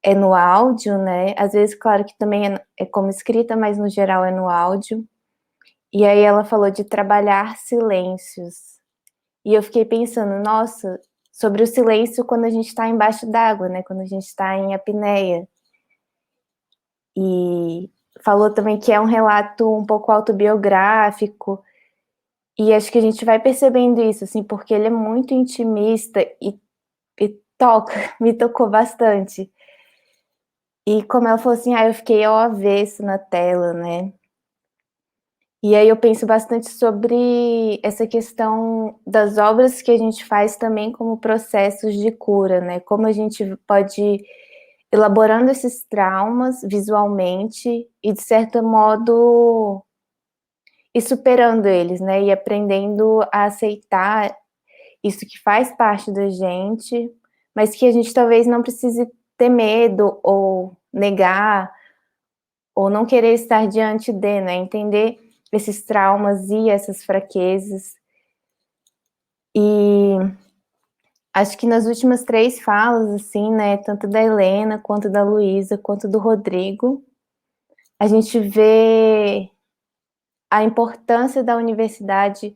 é no áudio, né? Às vezes, claro que também é como escrita, mas no geral é no áudio. E aí ela falou de trabalhar silêncios. E eu fiquei pensando, nossa, sobre o silêncio quando a gente está embaixo d'água, né? Quando a gente está em apneia. E falou também que é um relato um pouco autobiográfico, e acho que a gente vai percebendo isso, assim, porque ele é muito intimista e toca, me tocou bastante. E como ela falou assim, eu fiquei ao avesso na tela, né? E aí eu penso bastante sobre essa questão das obras que a gente faz também como processos de cura, né? Como a gente pode ir elaborando esses traumas visualmente e, de certo modo, ir superando eles, né? E aprendendo a aceitar isso que faz parte da gente, mas que a gente talvez não precise ter medo ou negar ou não querer estar diante de, né? Entender esses traumas e essas fraquezas. E acho que nas últimas 3 falas, assim, né, tanto da Helena, quanto da Luísa, quanto do Rodrigo, a gente vê a importância da universidade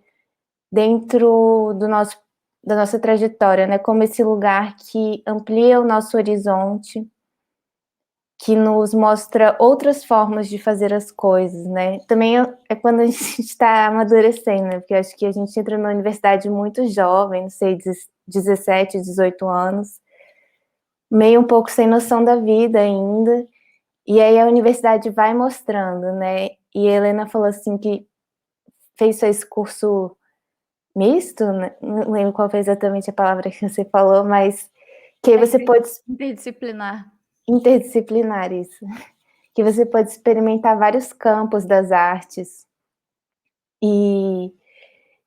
dentro da nossa trajetória, né, como esse lugar que amplia o nosso horizonte, que nos mostra outras formas de fazer as coisas, né? Também é quando a gente está amadurecendo, né? Porque eu acho que a gente entra na universidade muito jovem, não sei, 17, 18 anos, meio um pouco sem noção da vida ainda, e aí a universidade vai mostrando, né? E a Helena falou assim que fez só esse curso misto, né? Não lembro qual foi exatamente a palavra que você falou, mas que aí você pode... Interdisciplinar. Interdisciplinar, isso. Que você pode experimentar vários campos das artes. E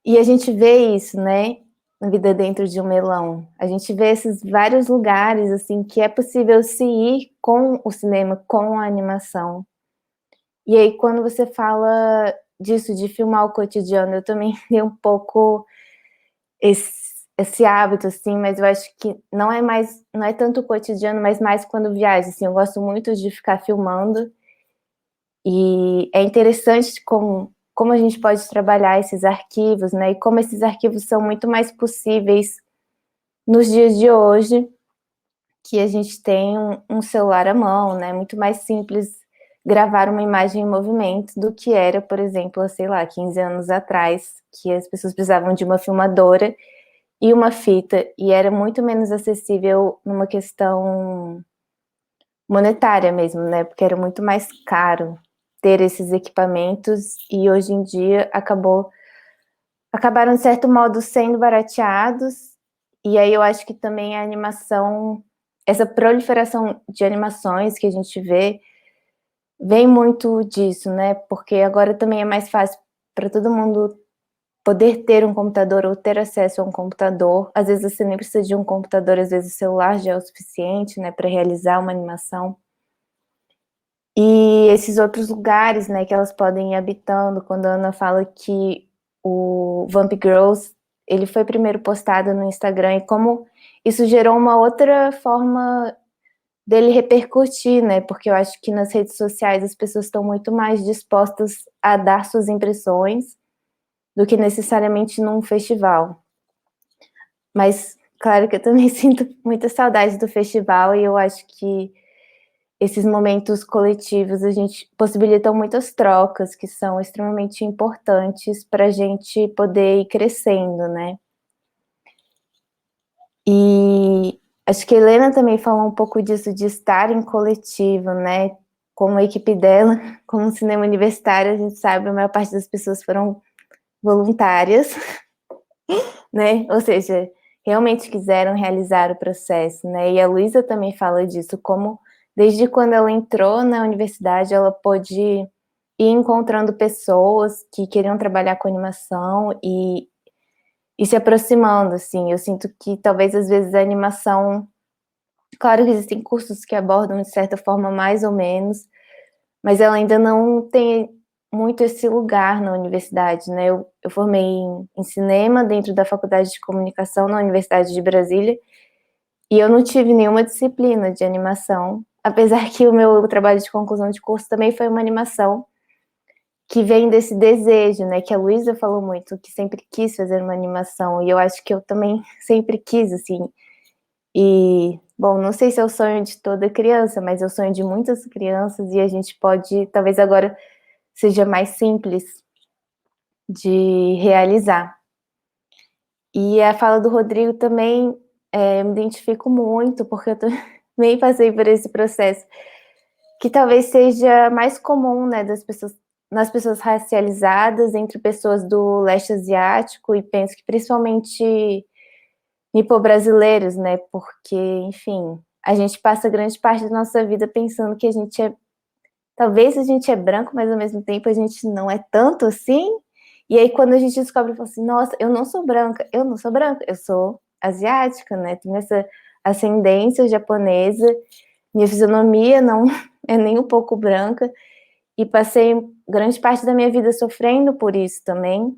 a gente vê isso, né? Na vida dentro de um melão. A gente vê esses vários lugares, assim, que é possível se ir com o cinema, com a animação. E aí, quando você fala disso, de filmar o cotidiano, eu também tenho um pouco esse hábito, assim, mas eu acho que não é tanto o cotidiano, mas mais quando viajo, assim, eu gosto muito de ficar filmando, e é interessante como a gente pode trabalhar esses arquivos, né, e como esses arquivos são muito mais possíveis nos dias de hoje, que a gente tem um celular à mão, né, muito mais simples gravar uma imagem em movimento do que era, por exemplo, sei lá, 15 anos atrás, que as pessoas precisavam de uma filmadora e uma fita, e era muito menos acessível numa questão monetária mesmo, né, porque era muito mais caro ter esses equipamentos, e hoje em dia acabaram, de certo modo, sendo barateados, e aí eu acho que também a animação, essa proliferação de animações que a gente vê, vem muito disso, né, porque agora também é mais fácil para todo mundo poder ter um computador ou ter acesso a um computador. Às vezes você nem precisa de um computador, às vezes o celular já é o suficiente, né, para realizar uma animação. E esses outros lugares, né, que elas podem ir habitando, quando a Ana fala que o Vamp Girls, ele foi primeiro postado no Instagram, e como isso gerou uma outra forma dele repercutir, né, porque eu acho que nas redes sociais as pessoas estão muito mais dispostas a dar suas impressões do que necessariamente num festival. Mas, claro que eu também sinto muita saudade do festival, e eu acho que esses momentos coletivos a gente possibilitam muitas trocas que são extremamente importantes para a gente poder ir crescendo, né? E acho que a Helena também falou um pouco disso, de estar em coletivo, né? Como a equipe dela, como cinema universitário, a gente sabe, a maior parte das pessoas foram voluntárias, né? Ou seja, realmente quiseram realizar o processo, né? E a Luísa também fala disso, como desde quando ela entrou na universidade, ela pôde ir encontrando pessoas que queriam trabalhar com animação e se aproximando, assim. Eu sinto que talvez às vezes a animação, claro que existem cursos que abordam de certa forma mais ou menos, mas ela ainda não tem muito esse lugar na universidade, né? Eu formei em cinema dentro da Faculdade de Comunicação na Universidade de Brasília, e eu não tive nenhuma disciplina de animação, apesar que o meu trabalho de conclusão de curso também foi uma animação, que vem desse desejo, né? Que a Luísa falou muito, que sempre quis fazer uma animação, e eu acho que eu também sempre quis, assim. E, bom, não sei se é o sonho de toda criança, mas é o sonho de muitas crianças, e a gente pode, talvez agora seja mais simples de realizar. E a fala do Rodrigo também, me identifico muito, porque eu também passei por esse processo, que talvez seja mais comum, né, nas pessoas racializadas, entre pessoas do leste asiático, e penso que principalmente nipo-brasileiros, né, porque, enfim, a gente passa grande parte da nossa vida pensando que talvez a gente é branco, mas ao mesmo tempo a gente não é tanto assim. E aí quando a gente descobre, fala assim, nossa, eu não sou branca, eu sou asiática, né, tenho essa ascendência japonesa, minha fisionomia não é nem um pouco branca, e passei grande parte da minha vida sofrendo por isso também.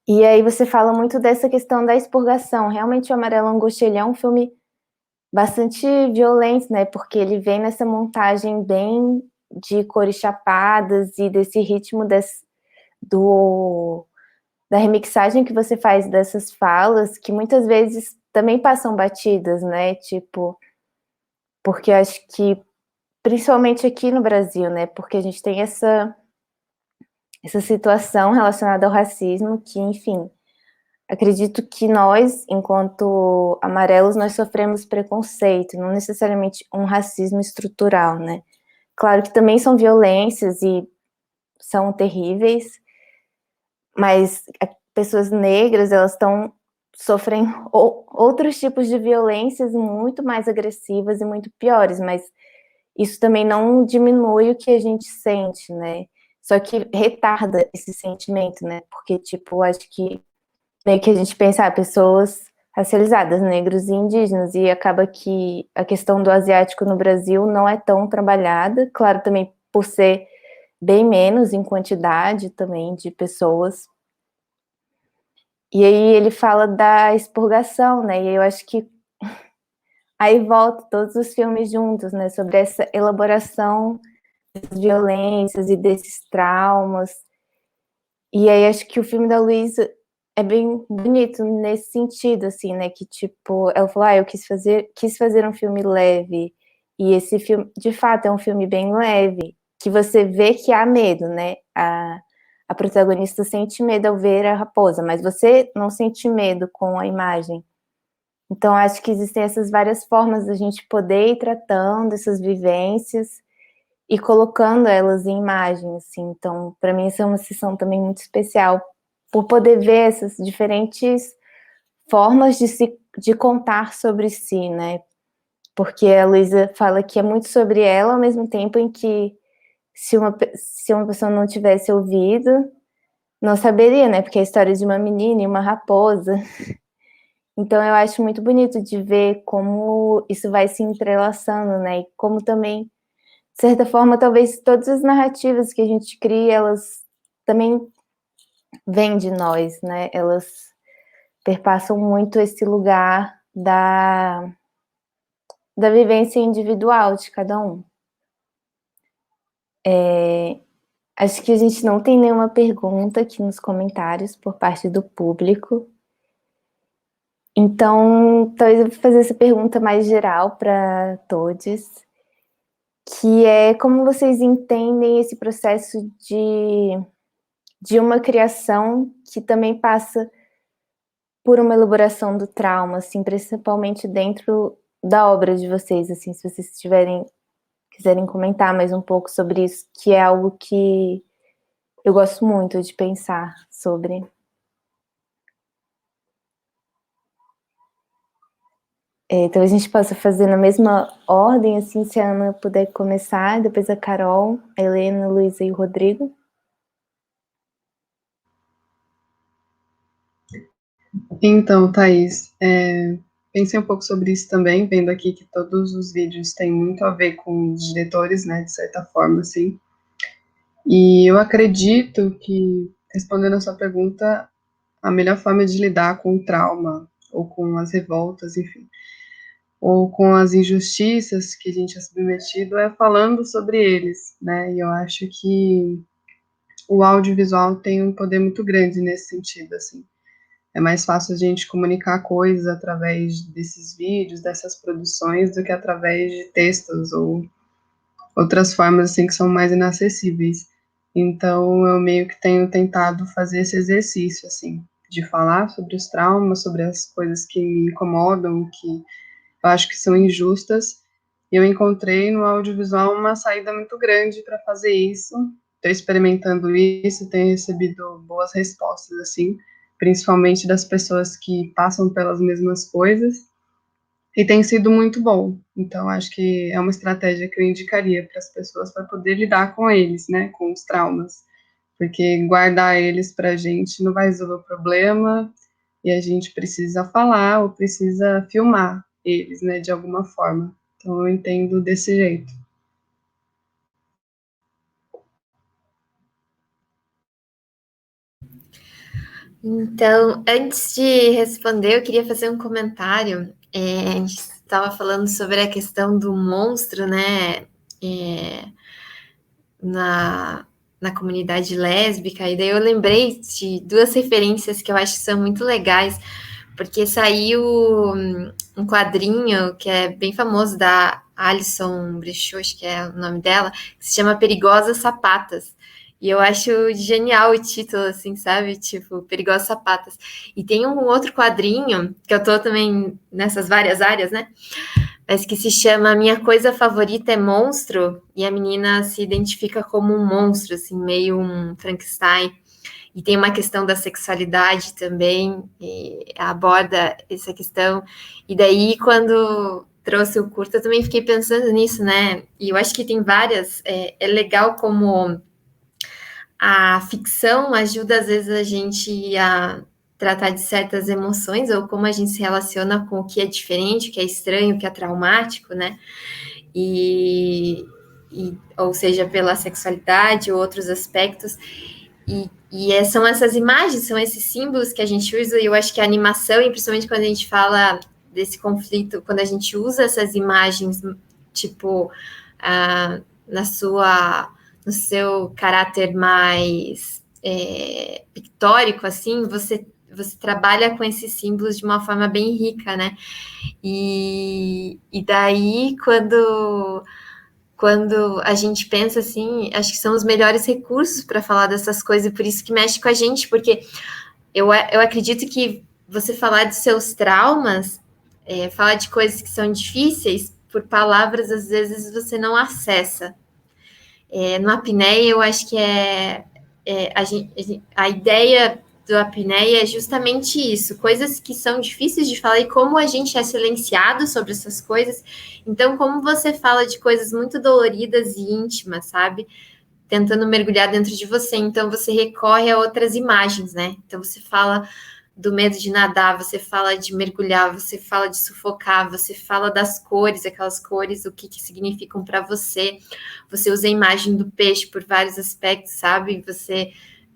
E aí você fala muito dessa questão da expurgação. Realmente o Amarela Angústia, ele é um filme bastante violento, né? Porque ele vem nessa montagem bem de cores chapadas e desse ritmo da remixagem que você faz dessas falas, que muitas vezes também passam batidas, né? Tipo, porque acho que, principalmente aqui no Brasil, né? Porque a gente tem essa situação relacionada ao racismo que, enfim, acredito que nós, enquanto amarelos, nós sofremos preconceito, não necessariamente um racismo estrutural, né? Claro que também são violências e são terríveis, mas pessoas negras, elas sofrem outros tipos de violências muito mais agressivas e muito piores, mas isso também não diminui o que a gente sente, né? Só que retarda esse sentimento, né? Porque, tipo, acho que meio que a gente pensa, pessoas racializadas, negros e indígenas, e acaba que a questão do asiático no Brasil não é tão trabalhada, claro, também por ser bem menos em quantidade também de pessoas. E aí ele fala da expurgação, né? E eu acho que aí volta todos os filmes juntos, né? Sobre essa elaboração das violências e desses traumas. E aí acho que o filme da Luísa é bem bonito nesse sentido, assim, né? Que tipo, ela falou, eu quis fazer um filme leve. E esse filme, de fato, é um filme bem leve, que você vê que há medo, né? A protagonista sente medo ao ver a raposa, mas você não sente medo com a imagem. Então, acho que existem essas várias formas da gente poder ir tratando essas vivências e colocando elas em imagem, assim. Então, para mim, essa é uma sessão também muito especial, por poder ver essas diferentes formas de contar sobre si, né? Porque a Luísa fala que é muito sobre ela, ao mesmo tempo em que se uma pessoa não tivesse ouvido, não saberia, né? Porque é a história de uma menina e uma raposa. Então eu acho muito bonito de ver como isso vai se entrelaçando, né? E como também, de certa forma, talvez todas as narrativas que a gente cria, elas também vêm de nós, né? Elas perpassam muito esse lugar da vivência individual de cada um. Acho que a gente não tem nenhuma pergunta aqui nos comentários por parte do público. Então, talvez eu vou fazer essa pergunta mais geral para todos, que é como vocês entendem esse processo de uma criação que também passa por uma elaboração do trauma, assim, principalmente dentro da obra de vocês, assim, se vocês quiserem comentar mais um pouco sobre isso, que é algo que eu gosto muito de pensar sobre. Então a gente possa fazer na mesma ordem, assim, se a Ana puder começar, depois a Carol, a Helena, a Luísa e o Rodrigo. Então, Thaís, pensei um pouco sobre isso também, vendo aqui que todos os vídeos têm muito a ver com os diretores, né, de certa forma, assim. E eu acredito que, respondendo a sua pergunta, a melhor forma de lidar com o trauma, ou com as revoltas, enfim, ou com as injustiças que a gente é submetido, é falando sobre eles, né? E eu acho que o audiovisual tem um poder muito grande nesse sentido, assim. É mais fácil a gente comunicar coisas através desses vídeos, dessas produções, do que através de textos ou outras formas, assim, que são mais inacessíveis. Então, eu meio que tenho tentado fazer esse exercício, assim, de falar sobre os traumas, sobre as coisas que me incomodam, que eu acho que são injustas. Eu encontrei no audiovisual uma saída muito grande para fazer isso. Estou experimentando isso, tenho recebido boas respostas, assim, principalmente das pessoas que passam pelas mesmas coisas, e tem sido muito bom. Então, acho que é uma estratégia que eu indicaria para as pessoas para poder lidar com eles, né, com os traumas, porque guardar eles para a gente não vai resolver o problema, e a gente precisa falar ou precisa filmar eles, né, de alguma forma. Então, eu entendo desse jeito. Então, antes de responder, eu queria fazer um comentário. A gente estava falando sobre a questão do monstro, né? Na comunidade lésbica, e daí eu lembrei de duas referências que eu acho que são muito legais, porque saiu um quadrinho que é bem famoso da Alison Brichot, acho que é o nome dela, que se chama Perigosas Sapatas. E eu acho genial o título, assim, sabe? Tipo, Perigosas Sapatas. E tem um outro quadrinho, que eu tô também nessas várias áreas, né? Mas que se chama Minha Coisa Favorita é Monstro, e a menina se identifica como um monstro, assim, meio um Frankenstein. E tem uma questão da sexualidade também, e aborda essa questão. E daí, quando trouxe o curta, eu também fiquei pensando nisso, né? E eu acho que tem várias. É legal como a ficção ajuda, às vezes, a gente a tratar de certas emoções, ou como a gente se relaciona com o que é diferente, o que é estranho, o que é traumático, né? Ou seja, pela sexualidade ou outros aspectos. São essas imagens, são esses símbolos que a gente usa, e eu acho que a animação, e principalmente quando a gente fala desse conflito, quando a gente usa essas imagens, tipo, no seu caráter mais pictórico, assim, você trabalha com esses símbolos de uma forma bem rica, né? E daí, quando a gente pensa assim, acho que são os melhores recursos para falar dessas coisas, e por isso que mexe com a gente, porque eu acredito que você falar de seus traumas, falar de coisas que são difíceis, por palavras, às vezes você não acessa. No apneia, eu acho que a ideia do apneia é justamente isso, coisas que são difíceis de falar, e como a gente é silenciado sobre essas coisas. Então, como você fala de coisas muito doloridas e íntimas, sabe? Tentando mergulhar dentro de você. Então, você recorre a outras imagens, né? Então, você fala do medo de nadar, você fala de mergulhar, você fala de sufocar, você fala das cores, aquelas cores, o que significam para você. Você usa a imagem do peixe por vários aspectos, sabe? Você,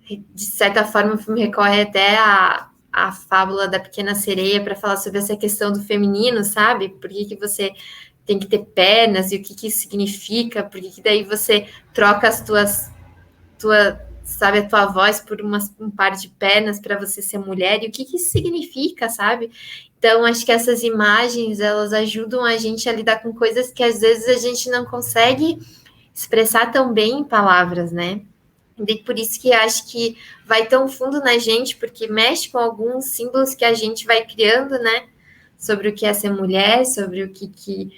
de certa forma, o filme recorre até a fábula da Pequena Sereia para falar sobre essa questão do feminino, sabe? Por que você tem que ter pernas, e o que isso significa, porque daí você troca as sabe, a tua voz por um par de pernas para você ser mulher, e o que isso significa, sabe? Então, acho que essas imagens, elas ajudam a gente a lidar com coisas que às vezes a gente não consegue expressar tão bem em palavras, né? E por isso que acho que vai tão fundo na gente, porque mexe com alguns símbolos que a gente vai criando, né? Sobre o que é ser mulher, sobre o que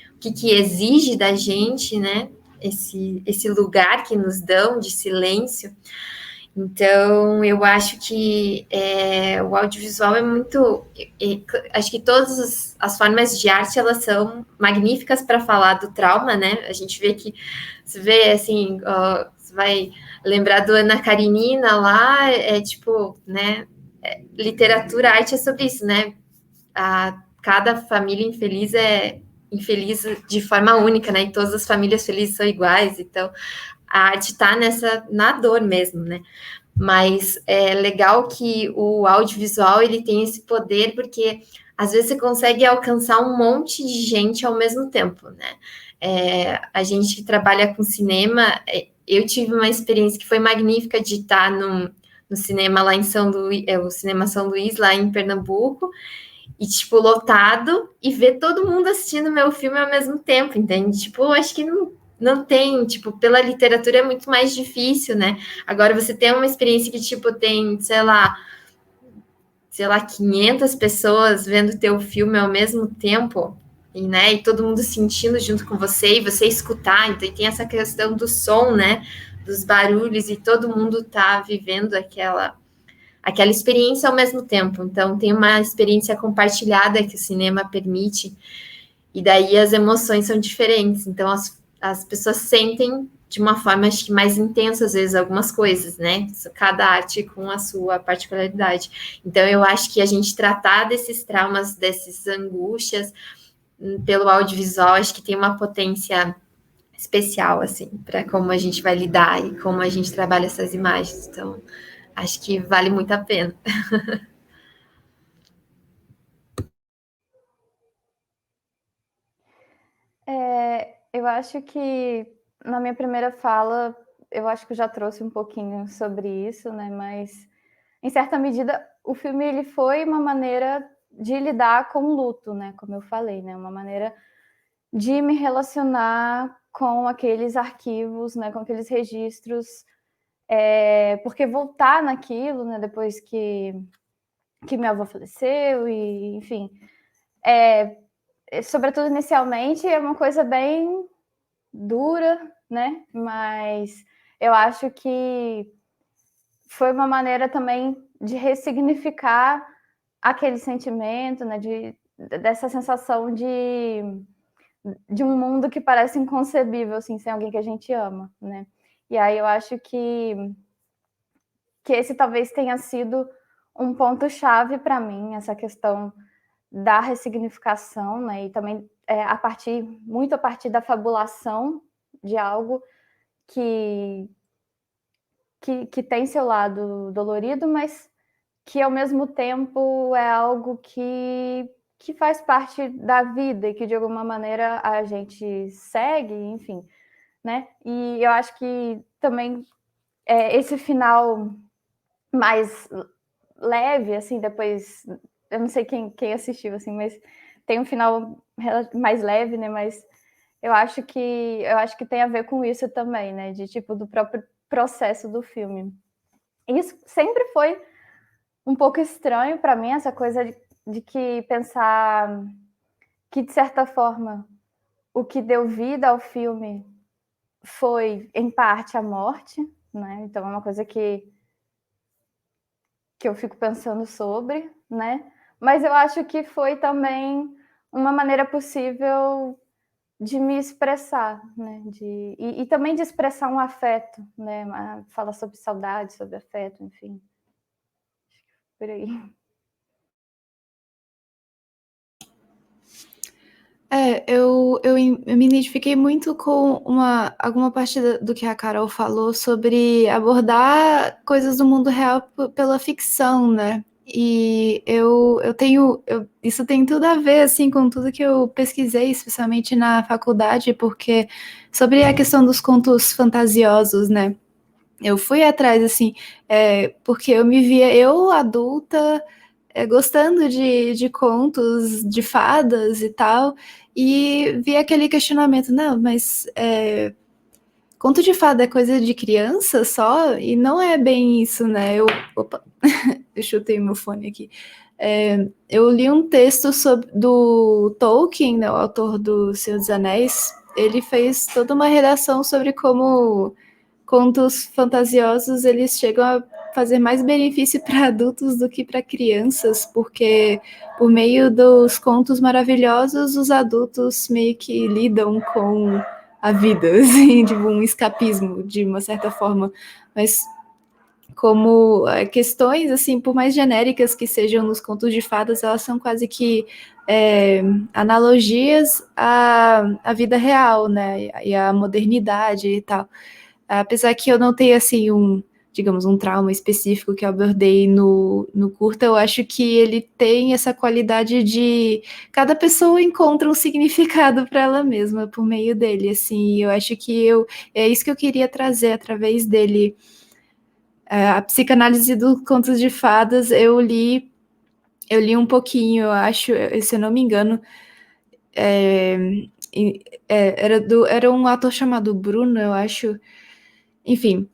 exige da gente, né? Esse lugar que nos dão de silêncio. Então, eu acho que o audiovisual é muito... acho que todas as formas de arte, elas são magníficas para falar do trauma, né? A gente vê que... Você vê, assim... você vai lembrar do Ana Karenina lá, tipo, né? Literatura, arte é sobre isso, né? Cada família infeliz é infeliz de forma única, né? E todas as famílias felizes são iguais, então a arte está na dor mesmo, né? Mas é legal que o audiovisual, ele tem esse poder, porque às vezes você consegue alcançar um monte de gente ao mesmo tempo, né? A gente que trabalha com cinema, eu tive uma experiência que foi magnífica de estar no cinema lá em São Luís, o Cinema São Luís, lá em Pernambuco, e, tipo, lotado, e ver todo mundo assistindo meu filme ao mesmo tempo, entende? Tipo, eu acho que não tem, tipo, pela literatura é muito mais difícil, né? Agora, você tem uma experiência que, tipo, tem, sei lá, 500 pessoas vendo teu filme ao mesmo tempo, né? E todo mundo sentindo junto com você, e você escutar. Então, tem essa questão do som, né? Dos barulhos, e todo mundo tá vivendo aquela experiência ao mesmo tempo. Então, tem uma experiência compartilhada que o cinema permite, e daí as emoções são diferentes. Então, as pessoas sentem de uma forma, acho que mais intensa, às vezes, algumas coisas, né? Cada arte com a sua particularidade. Então, eu acho que a gente tratar desses traumas, dessas angústias, pelo audiovisual, acho que tem uma potência especial, assim, para como a gente vai lidar e como a gente trabalha essas imagens. Então, acho que vale muito a pena. Eu acho que na minha primeira fala, eu acho que eu já trouxe um pouquinho sobre isso, né? Mas em certa medida, o filme ele foi uma maneira de lidar com o luto, né? Como eu falei, né? Uma maneira de me relacionar com aqueles arquivos, né? Com aqueles registros, porque voltar naquilo, né? Depois que minha avó faleceu e, enfim, sobretudo inicialmente, é uma coisa bem dura, né? Mas eu acho que foi uma maneira também de ressignificar aquele sentimento, né? Dessa sensação de um mundo que parece inconcebível, assim, sem alguém que a gente ama, né? E aí eu acho que esse talvez tenha sido um ponto-chave para mim, essa questão da ressignificação, né? E também muito a partir da fabulação de algo que tem seu lado dolorido, mas que ao mesmo tempo é algo que faz parte da vida e que de alguma maneira a gente segue, enfim, né? E eu acho que também esse final mais leve, assim, depois, eu não sei quem assistiu, assim, mas tem um final mais leve, né? Mas eu acho que tem a ver com isso também, né? De tipo do próprio processo do filme. Isso sempre foi um pouco estranho para mim, essa coisa de que pensar que, de certa forma, o que deu vida ao filme foi, em parte, a morte, né? Então é uma coisa que eu fico pensando sobre, né? Mas eu acho que foi também uma maneira possível de me expressar, né? E também de expressar um afeto, né? Falar sobre saudade, sobre afeto, enfim. Por aí. Eu me identifiquei muito com alguma parte do que a Carol falou sobre abordar coisas do mundo real pela ficção, né? E isso tem tudo a ver, assim, com tudo que eu pesquisei, especialmente na faculdade, porque sobre a questão dos contos fantasiosos, né? Eu fui atrás, assim, porque eu me via, eu adulta, gostando de contos de fadas e tal, e vi aquele questionamento, não, mas conto de fada é coisa de criança só? E não é bem isso, né? Opa, eu chutei meu fone aqui. Eu li um texto do Tolkien, né, o autor do Senhor dos Anéis. Ele fez toda uma redação sobre como contos fantasiosos eles chegam a fazer mais benefício para adultos do que para crianças, porque por meio dos contos maravilhosos os adultos meio que lidam com a vida, assim, tipo um escapismo de uma certa forma, mas como questões assim, por mais genéricas que sejam nos contos de fadas, elas são quase que analogias à vida real, né, e à modernidade e tal. Apesar que eu não tenho, assim, digamos, um trauma específico que eu abordei no curta, eu acho que ele tem essa qualidade de cada pessoa encontra um significado para ela mesma por meio dele, assim, e eu acho que é isso que eu queria trazer através dele. A psicanálise dos contos de fadas, eu li um pouquinho, eu acho, se eu não me engano, era um ator chamado Bruno, eu acho. Enfim,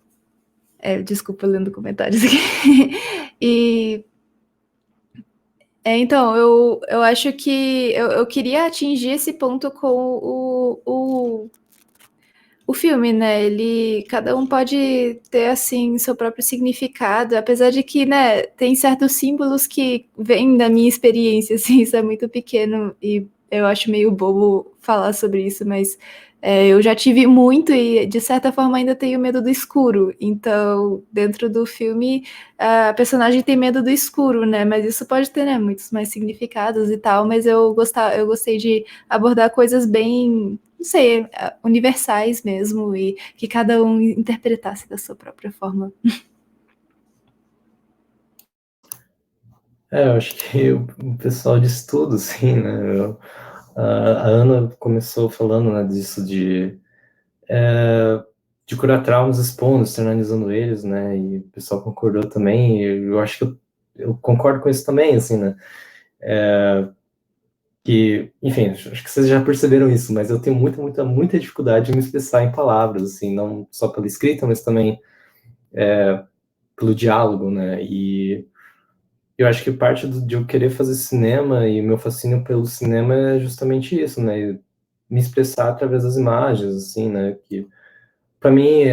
desculpa lendo comentários aqui. E então, eu acho que eu queria atingir esse ponto com o filme, né? Cada um pode ter assim seu próprio significado, apesar de que, né, tem certos símbolos que vêm da minha experiência, assim, isso é muito pequeno e eu acho meio bobo falar sobre isso, mas eu já tive muito e de certa forma ainda tenho medo do escuro. Então, dentro do filme, a personagem tem medo do escuro, né? Mas isso pode ter, né, muitos mais significados e tal. Mas eu gostei de abordar coisas bem, não sei, universais mesmo, e que cada um interpretasse da sua própria forma. Eu acho que o pessoal de estudo, assim, né? A Ana começou falando, né, disso de curar traumas expondo, externalizando eles, né? E o pessoal concordou também. E eu acho que eu concordo com isso também, assim, né? Que, enfim, acho que vocês já perceberam isso, mas eu tenho muita dificuldade de me expressar em palavras, assim, não só pela escrita, mas também pelo diálogo, né? E eu acho que parte de eu querer fazer cinema e meu fascínio pelo cinema é justamente isso, né? Me expressar através das imagens, assim, né? Que para mim,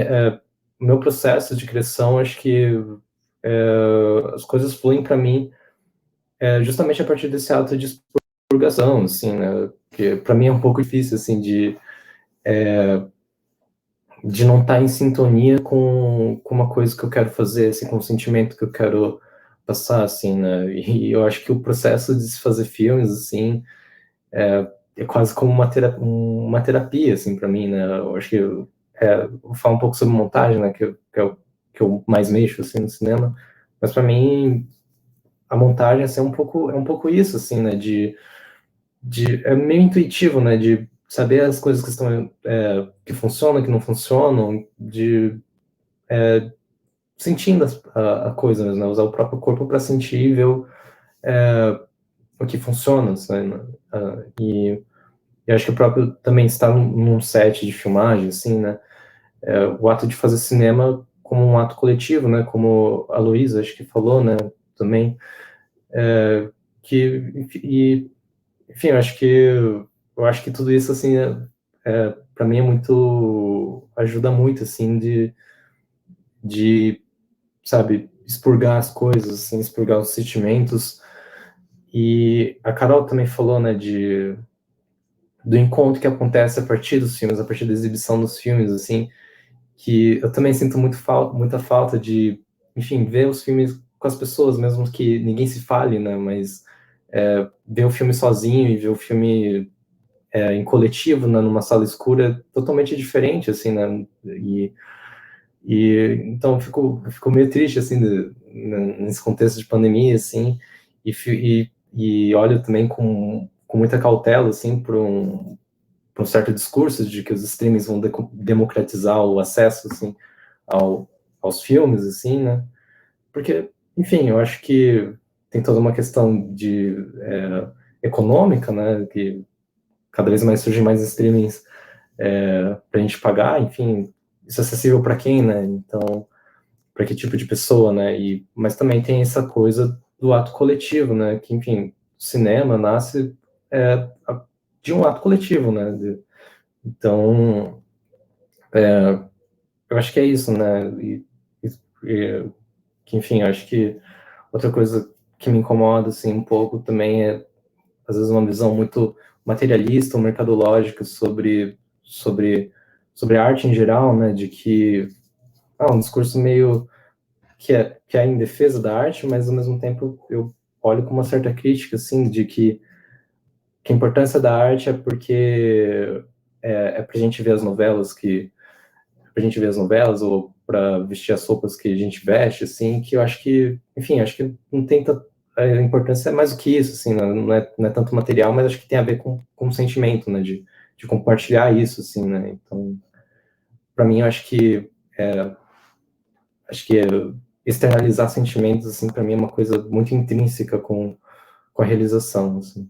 o meu processo de criação, acho que as coisas fluem para mim justamente a partir desse ato de expurgação, assim, né? Que para mim é um pouco difícil, assim, de não estar em sintonia com uma coisa que eu quero fazer, assim, com um sentimento que eu quero passar, assim, né? E eu acho que o processo de se fazer filmes, assim, é quase como uma terapia, assim, para mim, né? Eu acho que vou falar um pouco sobre montagem, né? Que é o que eu mais mexo, assim, no cinema. Mas para mim, a montagem, assim, é um pouco isso, assim, né? É meio intuitivo, né? De saber as coisas que estão que funcionam, que não funcionam, de sentindo a coisa mesmo, né? Usar o próprio corpo para sentir e ver o que funciona, né? E eu acho que o próprio também estar num set de filmagem, assim, né? O ato de fazer cinema como um ato coletivo, né? Como a Luísa acho que falou, né? Também que enfim, eu acho que tudo isso assim para mim é muito ajuda muito assim de sabe expurgar as coisas, assim, expurgar os sentimentos. E a Carol também falou, né, do encontro que acontece a partir dos filmes, a partir da exibição dos filmes, assim, que eu também sinto muita falta de, enfim, ver os filmes com as pessoas, mesmo que ninguém se fale, né, mas ver o filme sozinho e ver o filme em coletivo, né, numa sala escura, é totalmente diferente, assim, né, então eu fico meio triste, assim, nesse contexto de pandemia, assim, e olho também com muita cautela, assim, para um certo discurso de que os streamings vão democratizar o acesso, assim, aos filmes, assim, né? Porque, enfim, eu acho que tem toda uma questão econômica, né? Que cada vez mais surgem mais streamings para a gente pagar, enfim, isso é acessível para quem, né? Então, para que tipo de pessoa, né? Mas também tem essa coisa do ato coletivo, né? Que, enfim, o cinema nasce de um ato coletivo, né? Então, eu acho que é isso, né? Que, enfim, eu acho que outra coisa que me incomoda, assim, um pouco também às vezes, uma visão muito materialista ou mercadológica sobre a arte em geral, né? De que um discurso meio que é em defesa da arte, mas ao mesmo tempo eu olho com uma certa crítica, assim, de que a importância da arte é porque pra gente ver as novelas pra gente ver as novelas ou para vestir as roupas que a gente veste, assim, que eu acho que, enfim, acho que não tem a importância é mais do que isso, assim, não é tanto material, mas acho que tem a ver com o sentimento, né, de compartilhar isso, assim, né, então, para mim, eu acho que externalizar sentimentos, assim, para mim é uma coisa muito intrínseca com a realização, assim.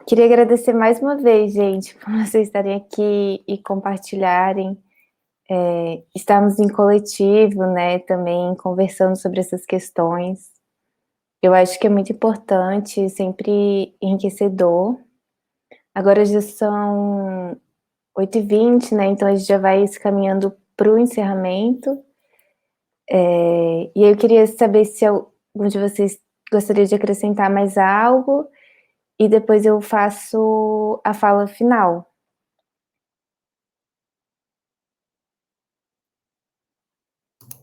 Queria agradecer mais uma vez, gente, por vocês estarem aqui e compartilharem. Estarmos em coletivo, né, também conversando sobre essas questões. Eu acho que é muito importante, sempre enriquecedor. Agora já são 8h20, né, então a gente já vai se caminhando para o encerramento. E eu queria saber se algum de vocês gostaria de acrescentar mais algo, e depois eu faço a fala final.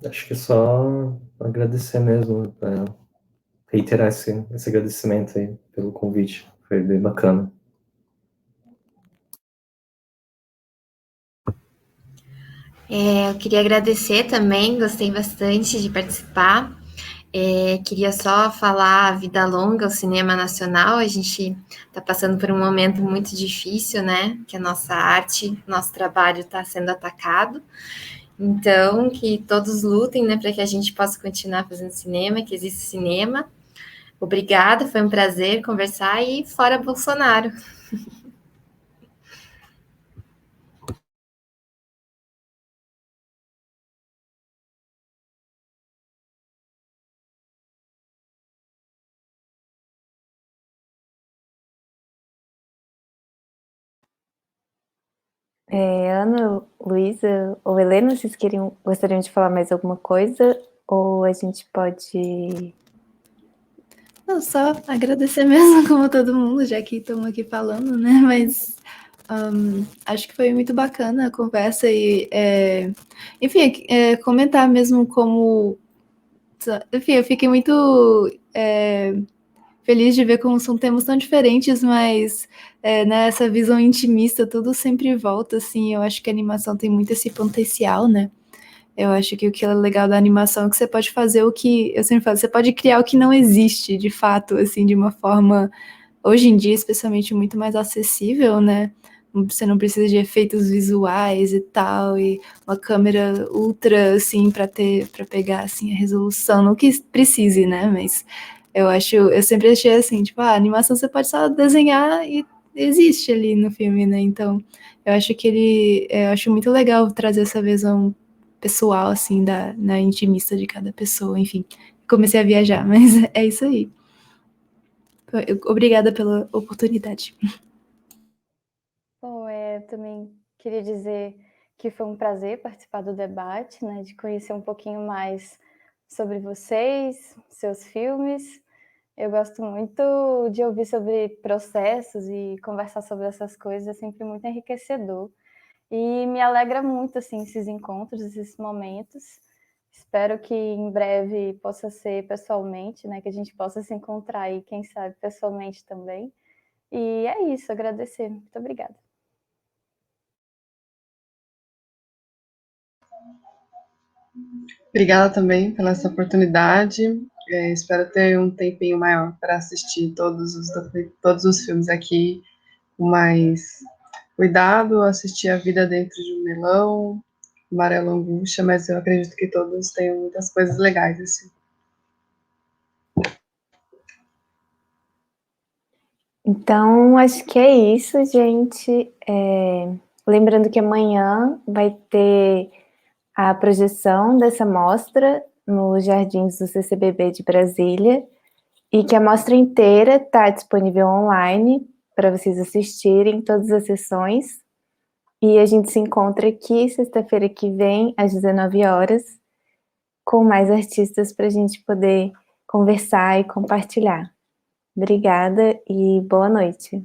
Acho que é só agradecer mesmo, reiterar esse agradecimento aí pelo convite, foi bem bacana. Eu queria agradecer também, gostei bastante de participar. Queria só falar vida longa ao cinema nacional. A gente está passando por um momento muito difícil, né? Que a nossa arte, nosso trabalho está sendo atacado. Então, que todos lutem, né, para que a gente possa continuar fazendo cinema, que exista cinema. Obrigada, foi um prazer conversar e fora Bolsonaro. Ana, Luísa ou Helena, vocês gostariam de falar mais alguma coisa? Ou a gente pode... Não, só agradecer mesmo, como todo mundo, já que estamos aqui falando, né? Mas acho que foi muito bacana a conversa e, enfim, comentar mesmo como... Enfim, eu fiquei muito feliz de ver como são temas tão diferentes, mas nessa visão intimista tudo sempre volta, assim. Eu acho que a animação tem muito esse potencial, né? Eu acho que o que é legal da animação é que você pode fazer o que eu sempre falo, você pode criar o que não existe, de fato, assim, de uma forma, hoje em dia, especialmente muito mais acessível, né? Você não precisa de efeitos visuais e tal, e uma câmera ultra, assim, para pegar, assim, a resolução, não que precise, né? Mas eu sempre achei assim, tipo, a animação você pode só desenhar e existe ali no filme, né? Então, eu acho muito legal trazer essa visão pessoal, assim, na intimista de cada pessoa, enfim. Comecei a viajar, mas é isso aí. Obrigada pela oportunidade. Bom, também queria dizer que foi um prazer participar do debate, né, de conhecer um pouquinho mais sobre vocês, seus filmes. Eu gosto muito de ouvir sobre processos e conversar sobre essas coisas, é sempre muito enriquecedor. E me alegra muito, assim, esses encontros, esses momentos. Espero que em breve possa ser pessoalmente, né, que a gente possa se encontrar e, quem sabe, pessoalmente também. E é isso, agradecer. Muito obrigada. Obrigada também pela essa oportunidade. Espero ter um tempinho maior para assistir todos os filmes aqui com mais cuidado, assistir A Vida Dentro de um Melão, Amarela Angústia, mas eu acredito que todos tenham muitas coisas legais, assim. Então, acho que é isso, gente. Lembrando que amanhã vai ter a projeção dessa mostra nos Jardins do CCBB de Brasília e que a mostra inteira está disponível online para vocês assistirem todas as sessões. E a gente se encontra aqui sexta-feira que vem, às 19 horas, com mais artistas para a gente poder conversar e compartilhar. Obrigada e boa noite.